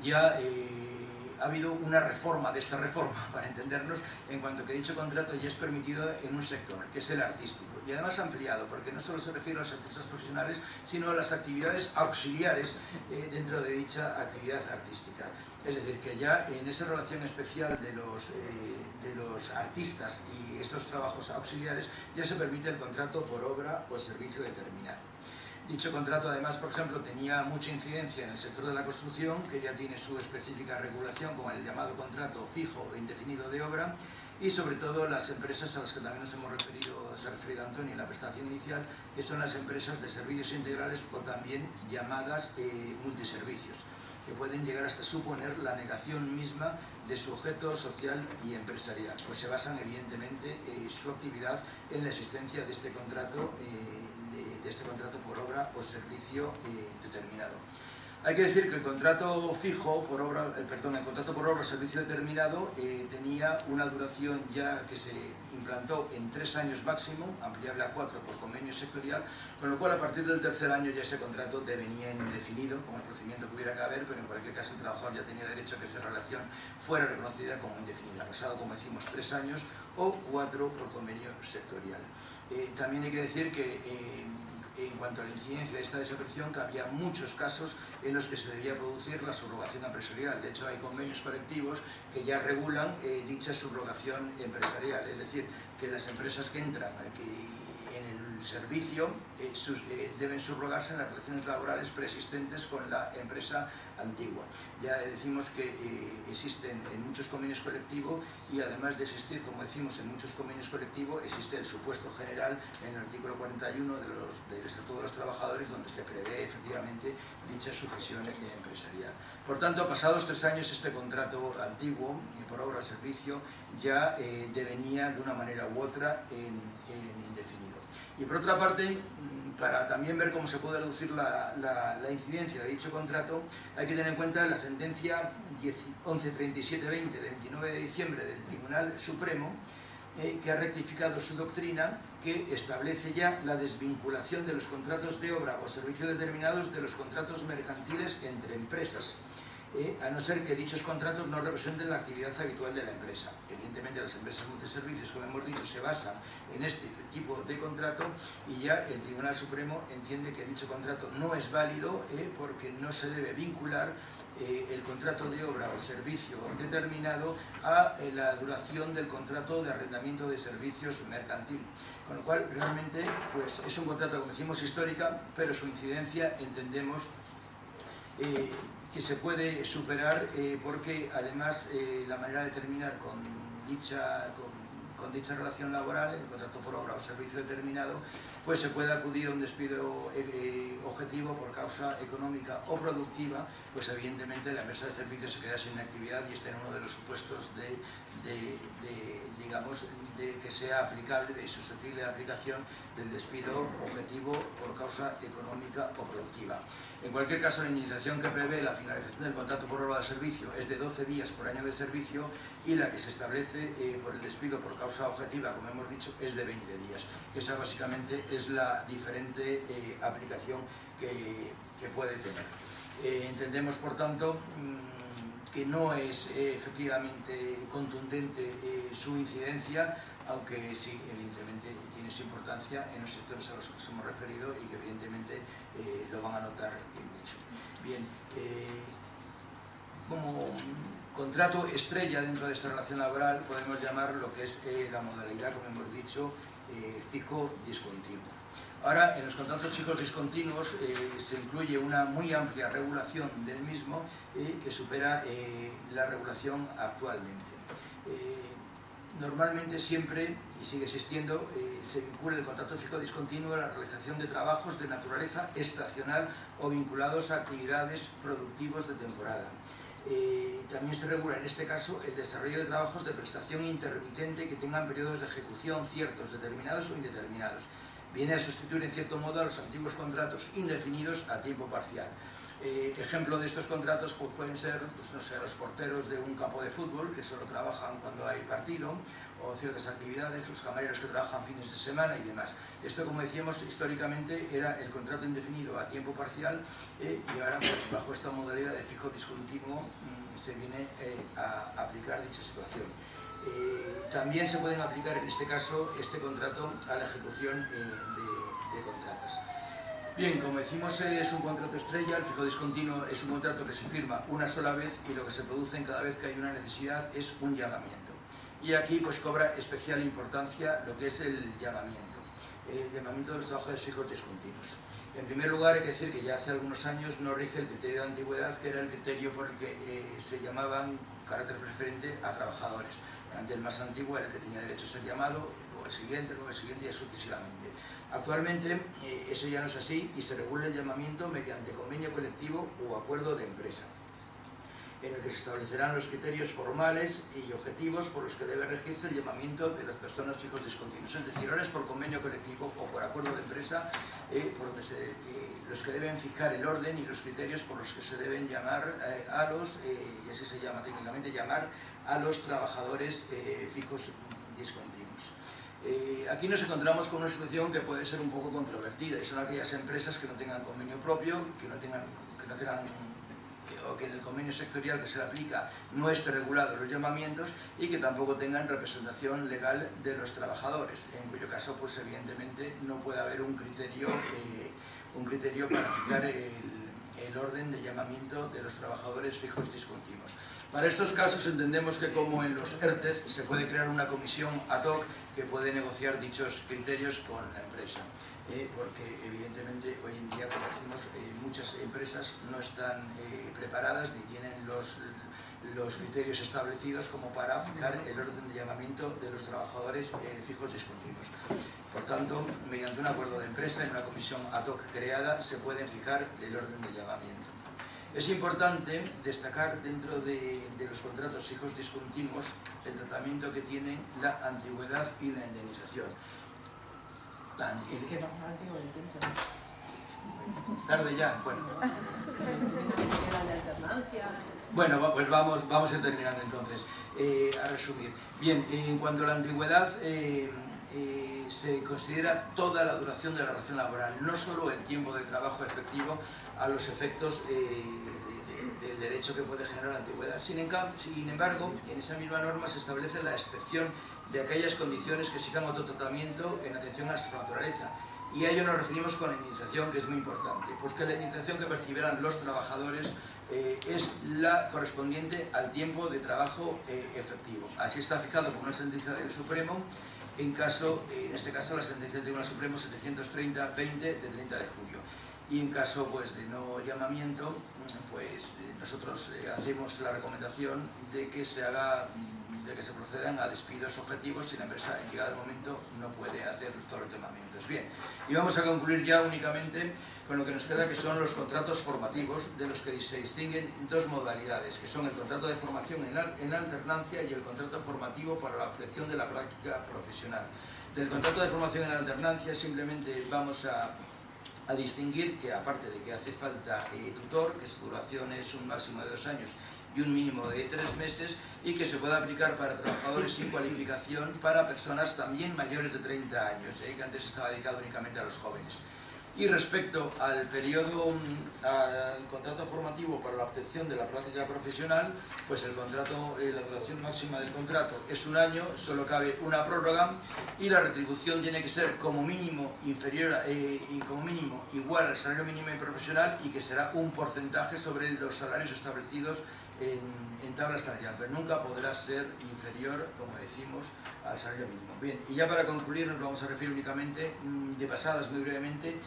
ya ha habido una reforma de esta reforma, para entendernos, en cuanto que dicho contrato ya es permitido en un sector, que es el artístico, y además ampliado, porque no solo se refiere a las artistas profesionales, sino a las actividades auxiliares dentro de dicha actividad artística. Es decir, que ya en esa relación especial de los artistas y estos trabajos auxiliares ya se permite el contrato por obra o servicio determinado. Dicho contrato, además, por ejemplo, tenía mucha incidencia en el sector de la construcción, que ya tiene su específica regulación con el llamado contrato fijo e indefinido de obra, y sobre todo las empresas a las que también se ha referido Antonio en la presentación inicial, que son las empresas de servicios integrales o también llamadas multiservicios, que pueden llegar hasta suponer la negación misma de su objeto social y empresarial, pues se basan evidentemente su actividad en la existencia de este contrato por obra o servicio determinado. Hay que decir que el contrato fijo por obra, el contrato por obra o servicio determinado tenía una duración ya que se implantó en 3 años máximo, ampliable a 4 por convenio sectorial, con lo cual a partir del tercer año ya ese contrato devenía indefinido, como el procedimiento que hubiera que haber, pero en cualquier caso el trabajador ya tenía derecho a que esa relación fuera reconocida como indefinida, pasado, como decimos, 3 años o 4 por convenio sectorial. También hay que decir que en cuanto a la incidencia de esta desaparición, que había muchos casos en los que se debía producir la subrogación empresarial. De hecho, hay convenios colectivos que ya regulan dicha subrogación empresarial, es decir, que las empresas que entran en el servicio deben subrogarse en las relaciones laborales preexistentes con la empresa antigua. Ya decimos que existen en muchos convenios colectivos, y además de existir, como decimos, en muchos convenios colectivos, existe el supuesto general en el artículo 41 del Estatuto de los Trabajadores, donde se prevé efectivamente dicha sucesión empresarial. Por tanto, pasados 3 años, este contrato antiguo por obra o servicio ya devenía de una manera u otra en indefinido. Y por otra parte, para también ver cómo se puede reducir la incidencia de dicho contrato, hay que tener en cuenta la sentencia 1137-20 de 29 de diciembre del Tribunal Supremo, que ha rectificado su doctrina, que establece ya la desvinculación de los contratos de obra o servicio determinados de los contratos mercantiles entre empresas, a no ser que dichos contratos no representen la actividad habitual de la empresa. Evidentemente, las empresas multiservicios, como hemos dicho, se basan en este tipo de contrato, y ya el Tribunal Supremo entiende que dicho contrato no es válido porque no se debe vincular el contrato de obra o servicio determinado a la duración del contrato de arrendamiento de servicios mercantil. Con lo cual, realmente, pues, es un contrato, como decimos, histórica, pero su incidencia entendemos que se puede superar porque además la manera de terminar con dicha relación laboral, el contrato por obra o servicio determinado, pues se puede acudir a un despido objetivo por causa económica o productiva, pues evidentemente la empresa de servicios se queda sin actividad, y este es uno de los supuestos digamos, de que sea aplicable y susceptible de aplicación del despido objetivo por causa económica o productiva. En cualquier caso, la indemnización que prevé la finalización del contrato por obra de servicio es de 12 días por año de servicio, y la que se establece por el despido por causa objetiva, como hemos dicho, es de 20 días. Esa básicamente es la diferente aplicación que puede tener. Entendemos, por tanto, que no es efectivamente contundente su incidencia, aunque sí, evidentemente, tiene su importancia en los sectores a los que nos hemos referido, y que evidentemente lo van a notar mucho. Bien, como contrato estrella dentro de esta relación laboral podemos llamar lo que es la modalidad, como hemos dicho, fijo discontinuo. Ahora, en los contratos fijos discontinuos se incluye una muy amplia regulación del mismo que supera la regulación actualmente. Normalmente siempre, y sigue existiendo, se vincula el contrato fijo discontinuo a la realización de trabajos de naturaleza estacional o vinculados a actividades productivos de temporada. También se regula en este caso el desarrollo de trabajos de prestación intermitente que tengan periodos de ejecución ciertos, determinados o indeterminados. Viene a sustituir en cierto modo a los antiguos contratos indefinidos a tiempo parcial. Ejemplo de estos contratos pues pueden ser, pues, no sé, los porteros de un campo de fútbol, que solo trabajan cuando hay partido, o ciertas actividades, los camareros que trabajan fines de semana y demás. Esto, como decíamos, históricamente era el contrato indefinido a tiempo parcial, y ahora, pues, bajo esta modalidad de fijo discontinuo se viene a aplicar dicha situación. También se pueden aplicar en este caso este contrato a la ejecución de contratas. Bien, como decimos, es un contrato estrella. El fijo discontinuo es un contrato que se firma una sola vez, y lo que se produce en cada vez que hay una necesidad es un llamamiento. Y aquí pues cobra especial importancia lo que es el llamamiento de los trabajadores fijos discontinuos. En primer lugar, hay que decir que ya hace algunos años no rige el criterio de antigüedad, que era el criterio por el que se llamaban carácter preferente a trabajadores. Ante el más antiguo era el que tenía derecho a ser llamado, luego el siguiente y sucesivamente. Actualmente eso ya no es así, y se regula el llamamiento mediante convenio colectivo o acuerdo de empresa, en el que se establecerán los criterios formales y objetivos por los que debe regirse el llamamiento de las personas fijos discontinuos. Es decir, ahora es por convenio colectivo o por acuerdo de empresa, por donde los que deben fijar el orden y los criterios por los que se deben llamar a los, y así se llama técnicamente, llamar a los trabajadores fijos discontinuos. Aquí nos encontramos con una situación que puede ser un poco controvertida, y son aquellas empresas que no tengan convenio propio, que no tengan o que en el convenio sectorial que se le aplica no esté regulado los llamamientos y que tampoco tengan representación legal de los trabajadores, en cuyo caso pues evidentemente no puede haber un criterio para fijar el orden de llamamiento de los trabajadores fijos discontinuos. Para estos casos entendemos que, como en los ERTES, se puede crear una comisión ad hoc que puede negociar dichos criterios con la empresa, porque evidentemente hoy en día, como decimos, muchas empresas no están preparadas ni tienen los criterios establecidos como para fijar el orden de llamamiento de los trabajadores fijos discontinuos. Por tanto, mediante un acuerdo de empresa, en una comisión ad hoc creada, se puede fijar el orden de llamamiento. Es importante destacar dentro de los contratos fijos discontinuos el tratamiento que tienen la antigüedad y la indemnización. Tarde ya, bueno. Bueno, pues vamos a ir terminando entonces, a resumir. Bien, en cuanto a la antigüedad, se considera toda la duración de la relación laboral, no solo el tiempo de trabajo efectivo a los efectos del derecho que puede generar la antigüedad. Sin embargo, en esa misma norma se establece la excepción de aquellas condiciones que exijan otro tratamiento en atención a su naturaleza. Y a ello nos referimos con la indemnización, que es muy importante, pues que la indemnización que percibirán los trabajadores es la correspondiente al tiempo de trabajo efectivo. Así está fijado por una sentencia del Supremo, en este caso la sentencia del Tribunal Supremo 730-20 de 30 de julio. Y en caso pues, de no llamamiento, pues nosotros hacemos la recomendación de que se procedan a despidos objetivos si la empresa en llegado el momento no puede hacer todos los llamamientos. Bien, y vamos a concluir ya únicamente con lo que nos queda, que son los contratos formativos, de los que se distinguen dos modalidades, que son el contrato de formación en la alternancia y el contrato formativo para la obtención de la práctica profesional. Del contrato de formación en la alternancia simplemente vamos a distinguir que, aparte de que hace falta tutor, que su duración es un máximo de 2 años y un mínimo de 3 meses, y que se puede aplicar para trabajadores sin cualificación, para personas también mayores de 30 años, que antes estaba dedicado únicamente a los jóvenes. Y respecto al contrato formativo para la obtención de la práctica profesional, pues el contrato, la duración máxima del contrato es 1 año, solo cabe una prórroga, y la retribución tiene que ser como mínimo igual al salario mínimo profesional, y que será un porcentaje sobre los salarios establecidos en tabla salarial, pero nunca podrá ser inferior, como decimos, al salario mínimo. Bien, y ya para concluir nos vamos a referir únicamente, de pasadas muy brevemente,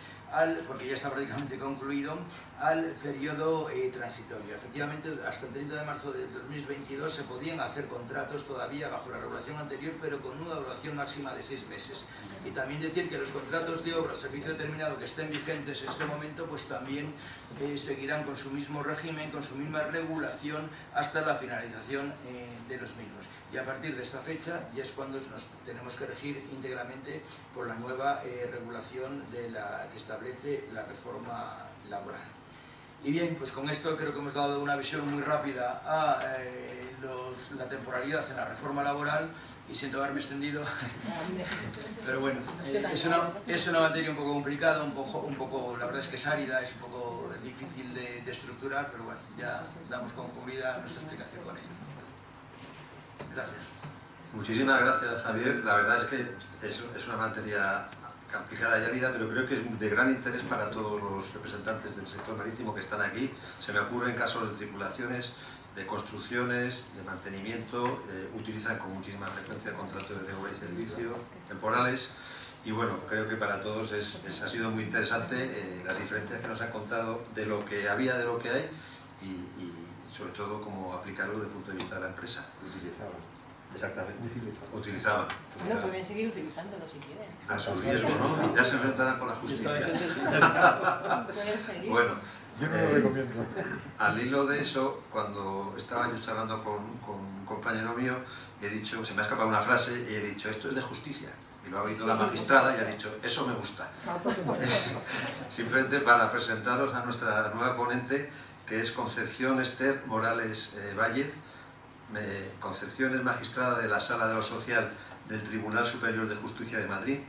porque ya está prácticamente concluido, al periodo transitorio. Efectivamente, hasta el 30 de marzo de 2022 se podían hacer contratos todavía bajo la regulación anterior, pero con una duración máxima de 6 meses. Y también decir que los contratos de obra o servicio determinado que estén vigentes en este momento, pues también seguirán con su mismo régimen, con su misma regulación, hasta la finalización de los mismos. Y a partir de esta fecha ya es cuando nos tenemos que regir íntegramente por la nueva regulación que establece la reforma laboral. Y bien, pues con esto creo que hemos dado una visión muy rápida a la temporalidad en la reforma laboral, y siento haberme extendido, pero bueno, es una materia un poco complicada, un poco, la verdad es que es árida, es un poco difícil de estructurar, pero bueno, ya damos concluida nuestra explicación con ello. Gracias. Muchísimas gracias, Javier. La verdad es que es una materia complicada y árida, pero creo que es de gran interés para todos los representantes del sector marítimo que están aquí. Se me ocurre en casos de tripulaciones, de construcciones, de mantenimiento, utilizan con muchísima frecuencia contratos de obra y servicio, temporales, y bueno, creo que para todos ha sido muy interesante las diferencias que nos han contado de lo que había, de lo que hay, y sobre todo cómo aplicarlo desde el punto de vista de la empresa. Exactamente. Utilizaban. Bueno, pueden seguir utilizándolo si quieren. A su riesgo, ¿no? Ya se enfrentarán con la justicia. Pueden seguir. Bueno, yo no lo recomiendo. Al hilo de eso, cuando estaba yo charlando con un compañero mío, he dicho, se me ha escapado una frase y he dicho, esto es de justicia. Y lo ha oído la magistrada y ha dicho, eso me gusta. Simplemente para presentaros a nuestra nueva ponente, que es Concepción Esther Morales Vállez. Concepción es magistrada de la Sala de lo Social del Tribunal Superior de Justicia de Madrid.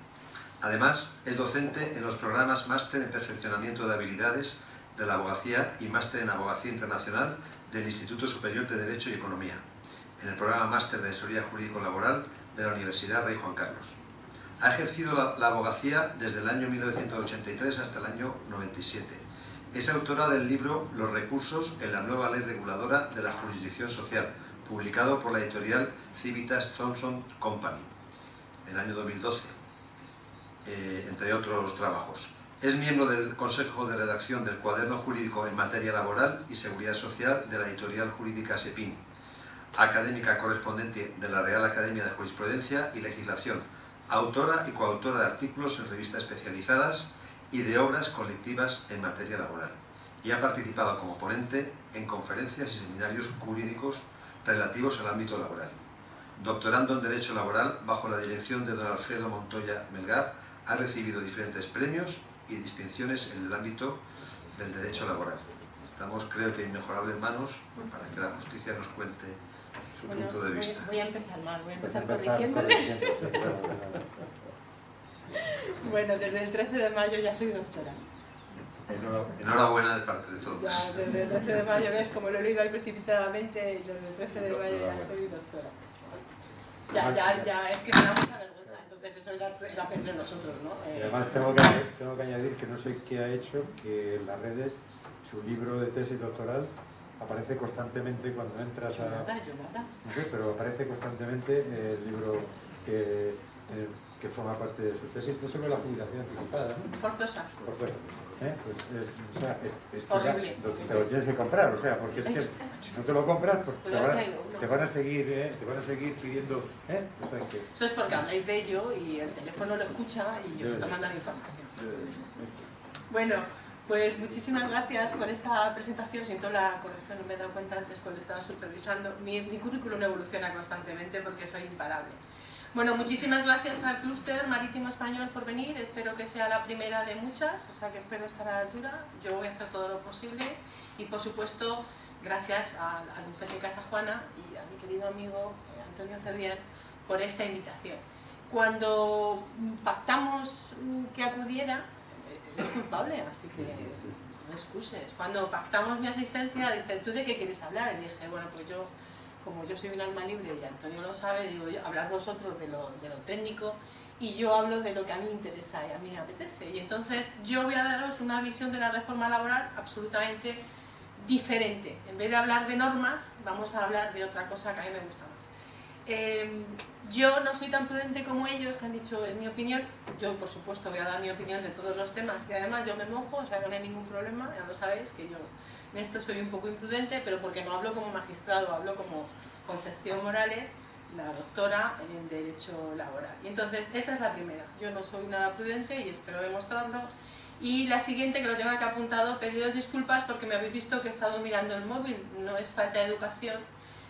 Además, es docente en los programas Máster en Perfeccionamiento de Habilidades de la Abogacía y máster en Abogacía Internacional del Instituto Superior de Derecho y Economía, en el programa Máster de Asesoría Jurídico-Laboral de la Universidad Rey Juan Carlos. Ha ejercido la abogacía desde el año 1983 hasta el año 97. Es autora del libro Los recursos en la nueva ley reguladora de la jurisdicción social, publicado por la editorial Civitas Thompson Company en el año 2012, entre otros trabajos. Es miembro del Consejo de Redacción del Cuaderno Jurídico en Materia Laboral y Seguridad Social de la editorial jurídica SEPIN, académica correspondiente de la Real Academia de Jurisprudencia y Legislación, autora y coautora de artículos en revistas especializadas y de obras colectivas en materia laboral, y ha participado como ponente en conferencias y seminarios jurídicos relativos al ámbito laboral. Doctorando en Derecho Laboral bajo la dirección de don Alfredo Montoya Melgar, ha recibido diferentes premios y distinciones en el ámbito del derecho laboral. Estamos, creo que, inmejorables manos para que la justicia nos cuente su punto de vista. Voy a empezar mal, voy a empezar corrigiéndole. Bueno, desde el 13 de mayo ya soy doctora. Enhorabuena de parte de todos. Ya, desde el 13 de mayo, ves, como lo he leído ahí precipitadamente, y desde el 13 de mayo ya soy doctora. Ya, es que me da mucha vergüenza, entonces eso ya lo aprendemos nosotros, ¿no? Y además tengo que añadir que no sé qué ha hecho que en las redes su libro de tesis doctoral aparece constantemente cuando entras a... Yo nada. No sé, pero aparece constantemente el libro que forma parte de su tesis, no solo la jubilación anticipada, ¿no? Forzosa. Pues es que horrible. te lo tienes que comprar, o sea, porque es que si no te lo compras, pues te van a seguir pidiendo, o sea, que... Eso es porque habláis de ello y el teléfono lo escucha y os manda la información. Bueno, pues muchísimas gracias por esta presentación. Siento la corrección, no me he dado cuenta antes cuando estaba supervisando. Mi currículum evoluciona constantemente porque soy imparable. Bueno, muchísimas gracias al Clúster Marítimo Español por venir. Espero que sea la primera de muchas, o sea que espero estar a la altura. Yo voy a hacer todo lo posible y, por supuesto, gracias al bufete Casa Juana y a mi querido amigo Antonio Cebrián por esta invitación. Cuando pactamos que acudiera, es culpable, así que no excuses. Cuando pactamos mi asistencia, dice, ¿tú de qué quieres hablar? Y dije, bueno, pues yo, como yo soy un alma libre y Antonio lo sabe, digo yo, hablar vosotros de lo técnico y yo hablo de lo que a mí me interesa y a mí me apetece. Y entonces yo voy a daros una visión de la reforma laboral absolutamente diferente. En vez de hablar de normas, vamos a hablar de otra cosa que a mí me gusta más. Yo no soy tan prudente como ellos, que han dicho, es mi opinión. Yo, por supuesto, voy a dar mi opinión de todos los temas y además yo me mojo, o sea, no hay ningún problema, ya lo sabéis, que yo en esto soy un poco imprudente, pero porque no hablo como magistrado, hablo como Concepción Morales, la doctora en Derecho Laboral. Y entonces, esa es la primera. Yo no soy nada prudente y espero demostrarlo. Y la siguiente, que lo tengo aquí apuntado, pediros disculpas porque me habéis visto que he estado mirando el móvil. No es falta de educación,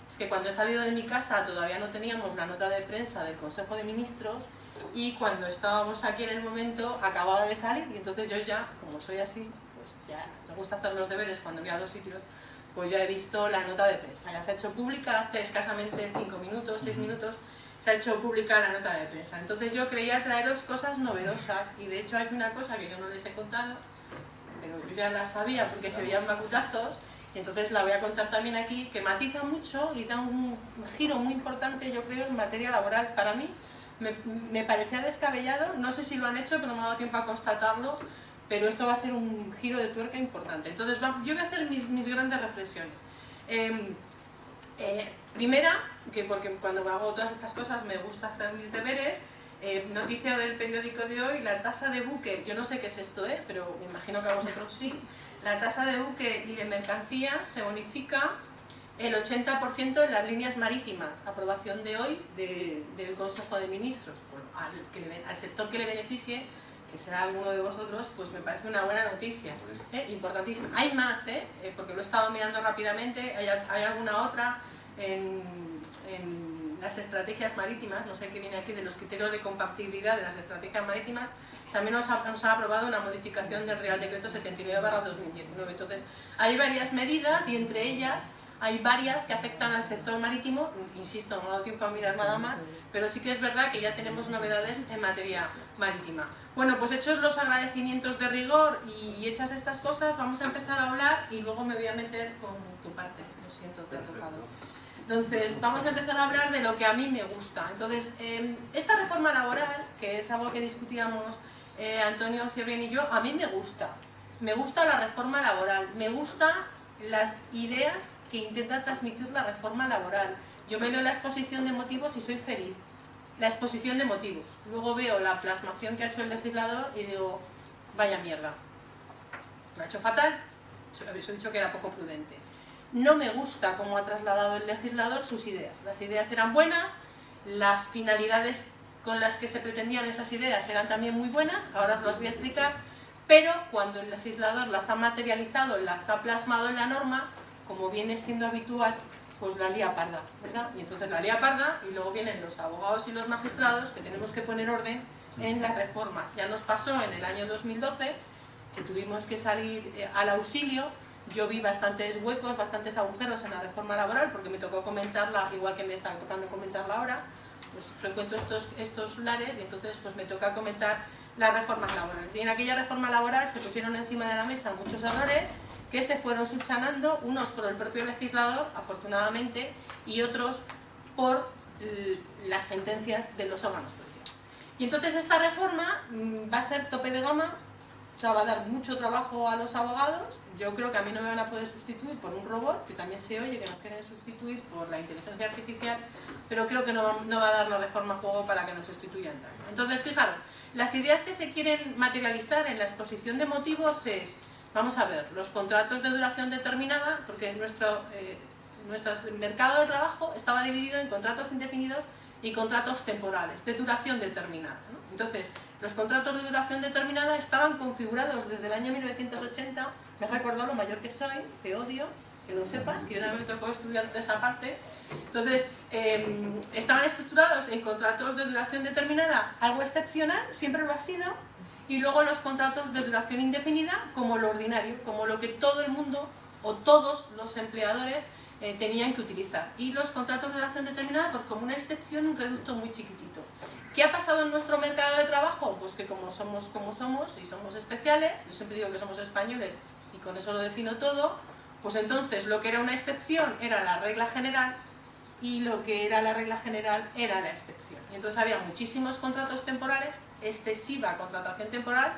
es que cuando he salido de mi casa todavía no teníamos la nota de prensa del Consejo de Ministros y cuando estábamos aquí en el momento acababa de salir y entonces yo ya, como soy así, pues ya me gusta hacer los deberes cuando voy a los sitios, pues ya he visto la nota de prensa. Ya se ha hecho pública hace escasamente 5 minutos, 6 minutos, se ha hecho pública la nota de prensa. Entonces yo creía traeros cosas novedosas y de hecho hay una cosa que yo no les he contado, pero yo ya la sabía porque se veían macutazos. Y entonces la voy a contar también aquí, que matiza mucho y da un giro muy importante, yo creo, en materia laboral. Para mí me parecía descabellado, no sé si lo han hecho, pero no me ha dado tiempo a constatarlo, pero esto va a ser un giro de tuerca importante. Entonces yo voy a hacer mis grandes reflexiones. Primera, que porque cuando hago todas estas cosas me gusta hacer mis deberes, noticia del periódico de hoy, la tasa de buque, yo no sé qué es esto, pero me imagino que a vosotros sí. La tasa de buque y de mercancías se bonifica el 80% en las líneas marítimas. Aprobación de hoy del Consejo de Ministros. Bueno, al sector que le beneficie, que será alguno de vosotros, pues me parece una buena noticia. Importantísima. Hay más, porque lo he estado mirando rápidamente. Hay alguna otra en las estrategias marítimas, no sé qué viene aquí, de los criterios de compatibilidad de las estrategias marítimas. También nos ha aprobado una modificación del Real Decreto 79/2019. Entonces, hay varias medidas y entre ellas hay varias que afectan al sector marítimo, insisto, no he dado tiempo a mirar nada más, pero sí que es verdad que ya tenemos novedades en materia marítima. Bueno, pues hechos los agradecimientos de rigor y hechas estas cosas, vamos a empezar a hablar y luego me voy a meter con tu parte, lo siento, te ha tocado. Entonces, vamos a empezar a hablar de lo que a mí me gusta. Entonces, esta reforma laboral, que es algo que discutíamos Antonio Cebrián y yo, a mí me gusta. Me gusta la reforma laboral, me gusta las ideas que intenta transmitir la reforma laboral. Yo me leo la exposición de motivos y soy feliz. La exposición de motivos. Luego veo la plasmación que ha hecho el legislador y digo, vaya mierda. Lo ha hecho fatal. Habéis dicho que era poco prudente. No me gusta cómo ha trasladado el legislador sus ideas. Las ideas eran buenas, las finalidades con las que se pretendían esas ideas eran también muy buenas, ahora os las voy a explicar, pero cuando el legislador las ha materializado, las ha plasmado en la norma, como viene siendo habitual, pues la lía parda, ¿verdad? Y entonces la lía parda y luego vienen los abogados y los magistrados que tenemos que poner orden en las reformas. Ya nos pasó en el año 2012 que tuvimos que salir al auxilio. Yo vi bastantes huecos, bastantes agujeros en la reforma laboral porque me tocó comentarla, igual que me está tocando comentarla ahora, pues frecuento estos lares y entonces pues me toca comentar las reformas laborales. Y en aquella reforma laboral se pusieron encima de la mesa muchos errores que se fueron subsanando, unos por el propio legislador, afortunadamente, y otros por las sentencias de los órganos judiciales. Y entonces esta reforma va a ser tope de gama, o sea, va a dar mucho trabajo a los abogados. Yo creo que a mí no me van a poder sustituir por un robot, que también se oye que nos quieren sustituir por la inteligencia artificial, pero creo que no va a dar la reforma juego para que nos sustituyan tanto. Entonces, fijaros, las ideas que se quieren materializar en la exposición de motivos es, vamos a ver, los contratos de duración determinada, porque nuestro mercado de trabajo estaba dividido en contratos indefinidos y contratos temporales, de duración determinada, ¿no? Entonces, los contratos de duración determinada estaban configurados desde el año 1980, me has recordado lo mayor que soy, te odio, que lo sepas, que yo no me tocó estudiar de esa parte. Entonces, estaban estructurados en contratos de duración determinada, algo excepcional, siempre lo ha sido, y luego los contratos de duración indefinida como lo ordinario, como lo que todo el mundo o todos los empleadores tenían que utilizar. Y los contratos de duración determinada, pues como una excepción, un reducto muy chiquitito. ¿Qué ha pasado en nuestro mercado de trabajo? Pues que como somos y somos especiales, yo siempre digo que somos españoles y con eso lo defino todo, pues entonces lo que era una excepción era la regla general y lo que era la regla general era la excepción. Y entonces había muchísimos contratos temporales, excesiva contratación temporal,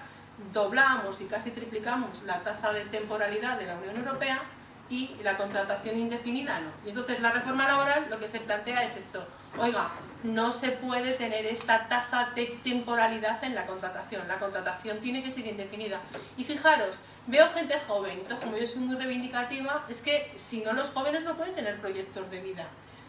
doblamos y casi triplicamos la tasa de temporalidad de la Unión Europea y la contratación indefinida no. Y entonces la reforma laboral lo que se plantea es esto, oiga, no se puede tener esta tasa de temporalidad en la contratación tiene que ser indefinida. Y fijaros, veo gente joven, entonces como yo soy muy reivindicativa, es que si no los jóvenes no pueden tener proyectos de vida.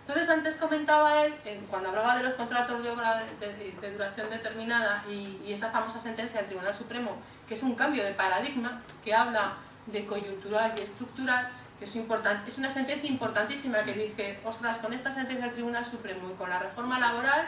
Entonces antes comentaba él, cuando hablaba de los contratos de obra de duración determinada y esa famosa sentencia del Tribunal Supremo, que es un cambio de paradigma, que habla de coyuntural y estructural, que es importante, es una sentencia importantísima que dije, ostras, con esta sentencia del Tribunal Supremo y con la reforma laboral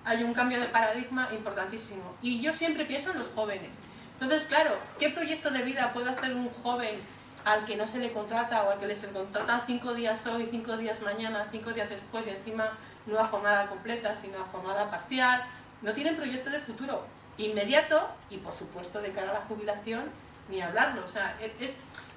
hay un cambio de paradigma importantísimo. Y yo siempre pienso en los jóvenes. Entonces, claro, ¿qué proyecto de vida puede hacer un joven al que no se le contrata o al que se le contratan 5 días hoy, 5 días mañana, 5 días después y encima no a jornada completa, sino a jornada parcial? No tienen proyecto de futuro inmediato y, por supuesto, de cara a la jubilación, ni hablarlo. O sea,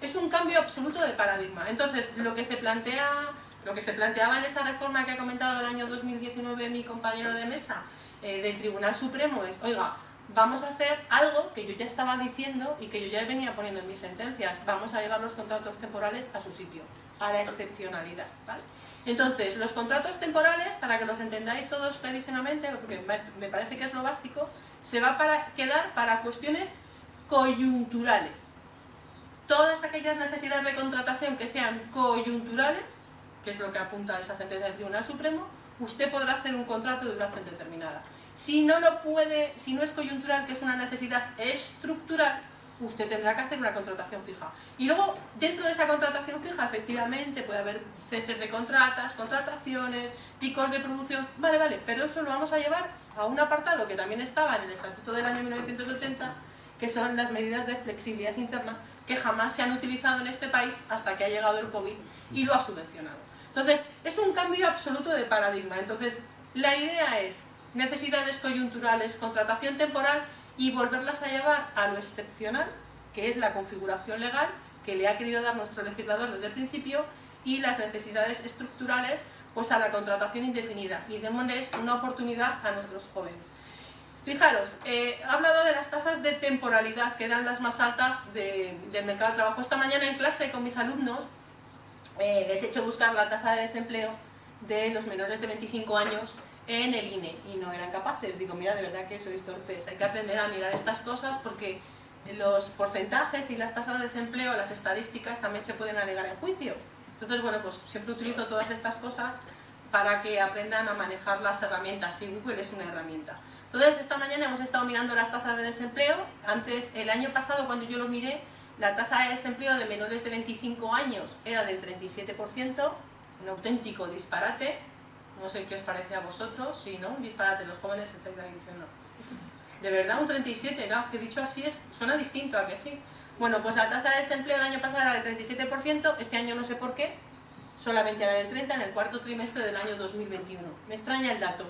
es un cambio absoluto de paradigma. Entonces, lo que se planteaba en esa reforma que ha comentado del año 2019 mi compañero de mesa del Tribunal Supremo es, oiga, vamos a hacer algo que yo ya estaba diciendo y que yo ya venía poniendo en mis sentencias, vamos a llevar los contratos temporales a su sitio, a la excepcionalidad, ¿vale? Entonces, los contratos temporales, para que los entendáis todos clarísimamente, porque me parece que es lo básico, se va a quedar para cuestiones coyunturales. Todas aquellas necesidades de contratación que sean coyunturales, que es lo que apunta esa sentencia del Tribunal Supremo, usted podrá hacer un contrato de duración determinada. Si no lo puede, si no es coyuntural, que es una necesidad estructural, usted tendrá que hacer una contratación fija. Y luego, dentro de esa contratación fija, efectivamente, puede haber ceses de contrataciones, picos de producción, vale, pero eso lo vamos a llevar a un apartado que también estaba en el Estatuto del año 1980, que son las medidas de flexibilidad interna, que jamás se han utilizado en este país hasta que ha llegado el COVID y lo ha subvencionado. Entonces, es un cambio absoluto de paradigma. Entonces, la idea es necesidades coyunturales, contratación temporal y volverlas a llevar a lo excepcional, que es la configuración legal que le ha querido dar nuestro legislador desde el principio, y las necesidades estructurales pues a la contratación indefinida, y démosles una oportunidad a nuestros jóvenes. Fijaros, he hablado de las tasas de temporalidad, que eran las más altas del mercado de trabajo. Esta mañana en clase con mis alumnos les he hecho buscar la tasa de desempleo de los menores de 25 años en el INE y no eran capaces. Digo, mira, de verdad que sois torpes, hay que aprender a mirar estas cosas porque los porcentajes y las tasas de desempleo, las estadísticas también se pueden alegar en juicio. Entonces, bueno, pues siempre utilizo todas estas cosas para que aprendan a manejar las herramientas, y Google es una herramienta. Entonces, esta mañana hemos estado mirando las tasas de desempleo. Antes, el año pasado, cuando yo lo miré, la tasa de desempleo de menores de 25 años era del 37%, un auténtico disparate. No sé qué os parece a vosotros, si no, un disparate, los jóvenes estáis ahí diciendo, de verdad, un 37%, no, que dicho así suena distinto a que sí. Bueno, pues la tasa de desempleo el año pasado era del 37%, este año no sé por qué, solamente era del 30% en el cuarto trimestre del año 2021. Me extraña el dato.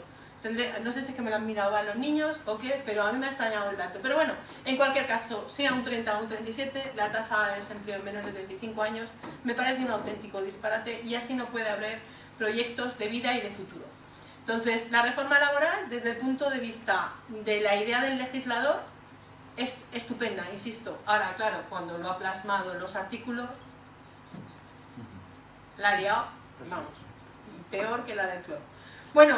No sé si es que me lo han mirado a los niños o qué, pero a mí me ha extrañado el dato. Pero bueno, en cualquier caso, sea un 30 o un 37, la tasa de desempleo en menores de 25 años me parece un auténtico disparate, y así no puede haber proyectos de vida y de futuro. Entonces, la reforma laboral, desde el punto de vista de la idea del legislador, es estupenda, insisto. Ahora, claro, cuando lo ha plasmado en los artículos, la ha liado, vamos, peor que la del cloro. Bueno,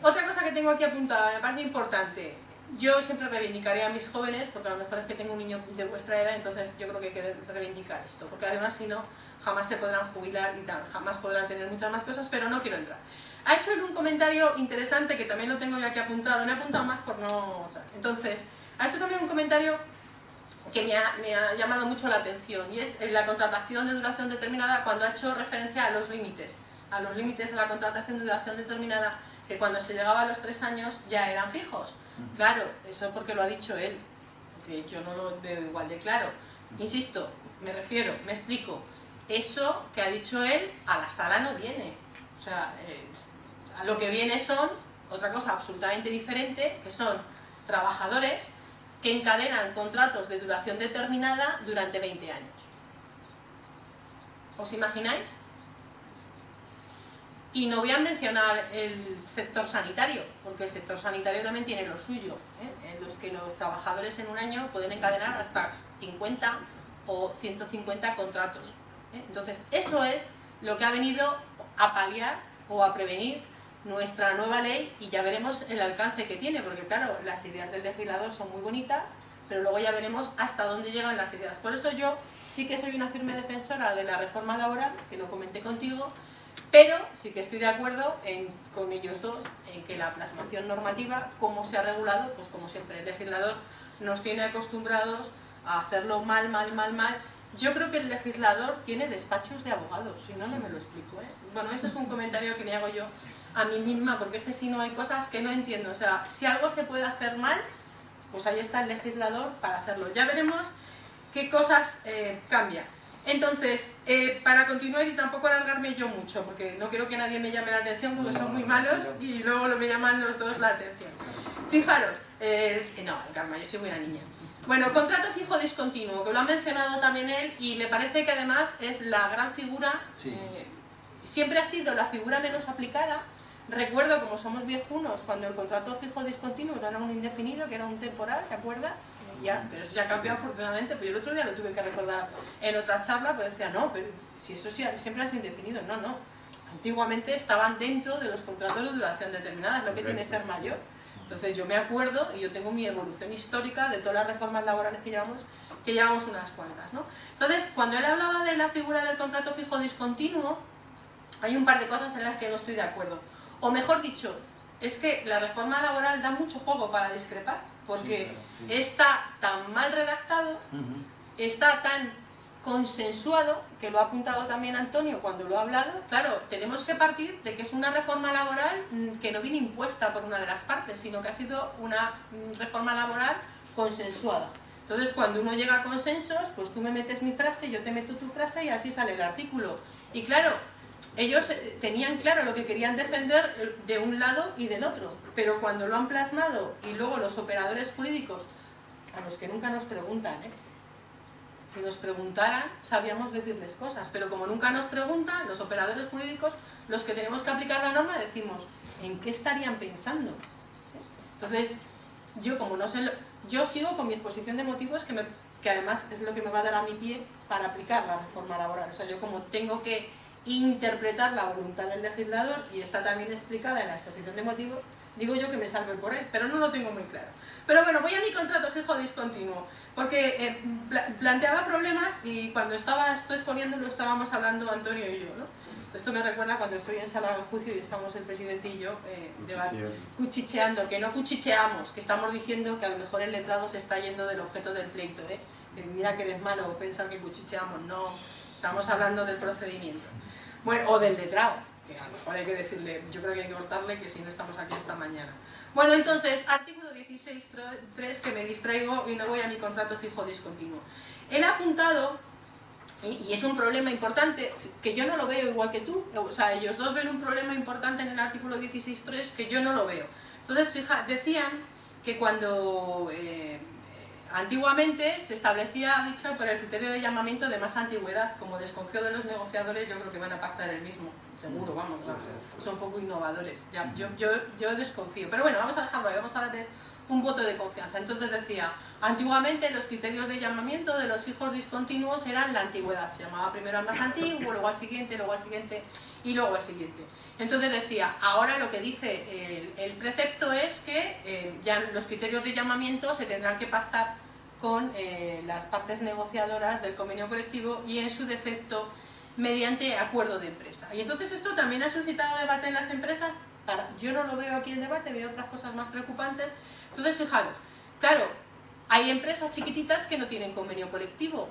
otra cosa que tengo aquí apuntada, me parece importante. Yo siempre reivindicaré a mis jóvenes, porque a lo mejor es que tengo un niño de vuestra edad, entonces yo creo que hay que reivindicar esto, porque además si no, jamás se podrán jubilar y tal, jamás podrán tener muchas más cosas, pero no quiero entrar. Ha hecho él un comentario interesante, que también lo tengo yo aquí apuntado, no he apuntado más por no... Entonces, ha hecho también un comentario que me ha llamado mucho la atención, y es la contratación de duración determinada, cuando ha hecho referencia a los límites de la contratación de duración determinada, que cuando se llegaba a los 3 años ya eran fijos. Claro, eso porque lo ha dicho él, porque yo no lo veo igual de claro. Insisto, me explico, eso que ha dicho él a la sala no viene. O sea, a lo que viene son otra cosa absolutamente diferente, que son trabajadores que encadenan contratos de duración determinada durante 20 años. ¿Os imagináis? Y no voy a mencionar el sector sanitario, porque el sector sanitario también tiene lo suyo, en los que los trabajadores en un año pueden encadenar hasta 50 o 150 contratos. Entonces, eso es lo que ha venido a paliar o a prevenir nuestra nueva ley, y ya veremos el alcance que tiene, porque claro, las ideas del legislador son muy bonitas, pero luego ya veremos hasta dónde llegan las ideas. Por eso yo sí que soy una firme defensora de la reforma laboral, que lo comenté contigo, pero sí que estoy de acuerdo con ellos dos en que la plasmación normativa, como se ha regulado, pues como siempre el legislador nos tiene acostumbrados a hacerlo mal. Yo creo que el legislador tiene despachos de abogados, si no, no me lo explico, Bueno, eso es un comentario que me hago yo a mí misma, porque es que si no hay cosas que no entiendo. O sea, si algo se puede hacer mal, pues ahí está el legislador para hacerlo. Ya veremos qué cosas cambian. Entonces, para continuar y tampoco alargarme yo mucho, porque no quiero que nadie me llame la atención, porque son muy malos y luego me llaman los dos la atención. Fijaros, no, Karma, yo soy buena niña. Bueno, contrato fijo discontinuo, que lo ha mencionado también él, y me parece que además es la gran figura, siempre ha sido la figura menos aplicada. Recuerdo, como somos viejunos, cuando el contrato fijo discontinuo era un indefinido, que era un temporal, ¿te acuerdas? Ya, pero eso ya ha cambiado afortunadamente, pues yo el otro día lo tuve que recordar en otra charla, pues decía, no, pero si eso siempre ha sido indefinido, no. Antiguamente estaban dentro de los contratos de duración determinada, es lo que tiene ser mayor. Entonces yo me acuerdo, y yo tengo mi evolución histórica de todas las reformas laborales que llevamos unas cuantas, ¿no? Entonces, cuando él hablaba de la figura del contrato fijo discontinuo, hay un par de cosas en las que no estoy de acuerdo. O mejor dicho, es que la reforma laboral da mucho juego para discrepar, porque está tan mal redactado, está tan consensuado, que lo ha apuntado también Antonio cuando lo ha hablado. Claro, tenemos que partir de que es una reforma laboral que no viene impuesta por una de las partes, sino que ha sido una reforma laboral consensuada. Entonces, cuando uno llega a consensos, pues tú me metes mi frase, yo te meto tu frase y así sale el artículo. Y claro, ellos tenían claro lo que querían defender de un lado y del otro, pero cuando lo han plasmado y luego los operadores jurídicos, a los que nunca nos preguntan, si nos preguntaran sabíamos decirles cosas, pero como nunca nos preguntan, los operadores jurídicos, los que tenemos que aplicar la norma, decimos, ¿en qué estarían pensando? Entonces, yo como no sé, yo sigo con mi exposición de motivos que además es lo que me va a dar a mi pie para aplicar la reforma laboral. O sea, yo como tengo que interpretar la voluntad del legislador y está también explicada en la exposición de motivos, digo yo que me salve por él, pero no lo tengo muy claro. Pero bueno, voy a mi contrato fijo discontinuo, porque planteaba problemas y cuando estaba exponiéndolo estábamos hablando Antonio y yo, ¿no? Esto me recuerda cuando estoy en sala de juicio y estamos el presidente y yo cuchicheando, que no cuchicheamos, que estamos diciendo que a lo mejor el letrado se está yendo del objeto del pleito, que mira que eres malo, pensar que cuchicheamos, no, estamos hablando del procedimiento. Bueno, o del letrado, que a lo mejor hay que decirle, yo creo que hay que cortarle, que si no estamos aquí esta mañana. Bueno, entonces, artículo 16.3, que me distraigo y no voy a mi contrato fijo discontinuo. Él ha apuntado, y es un problema importante, que yo no lo veo igual que tú, o sea, ellos dos ven un problema importante en el artículo 16.3 que yo no lo veo. Entonces, decían que cuando antiguamente se establecía, dicho, por el criterio de llamamiento de más antigüedad, como desconfío de los negociadores, yo creo que van a pactar el mismo, seguro, vamos, son un poco innovadores, ya, yo desconfío, pero bueno, vamos a dejarlo ahí, vamos a darles un voto de confianza. Entonces decía, antiguamente los criterios de llamamiento de los fijos discontinuos eran la antigüedad, se llamaba primero al más antiguo, luego al siguiente y luego al siguiente. Entonces decía, ahora lo que dice el precepto es que ya los criterios de llamamiento se tendrán que pactar con las partes negociadoras del convenio colectivo y en su defecto mediante acuerdo de empresa. Y entonces esto también ha suscitado debate en las empresas. Yo no lo veo aquí el debate, veo otras cosas más preocupantes. Entonces fijaros, claro, hay empresas chiquititas que no tienen convenio colectivo,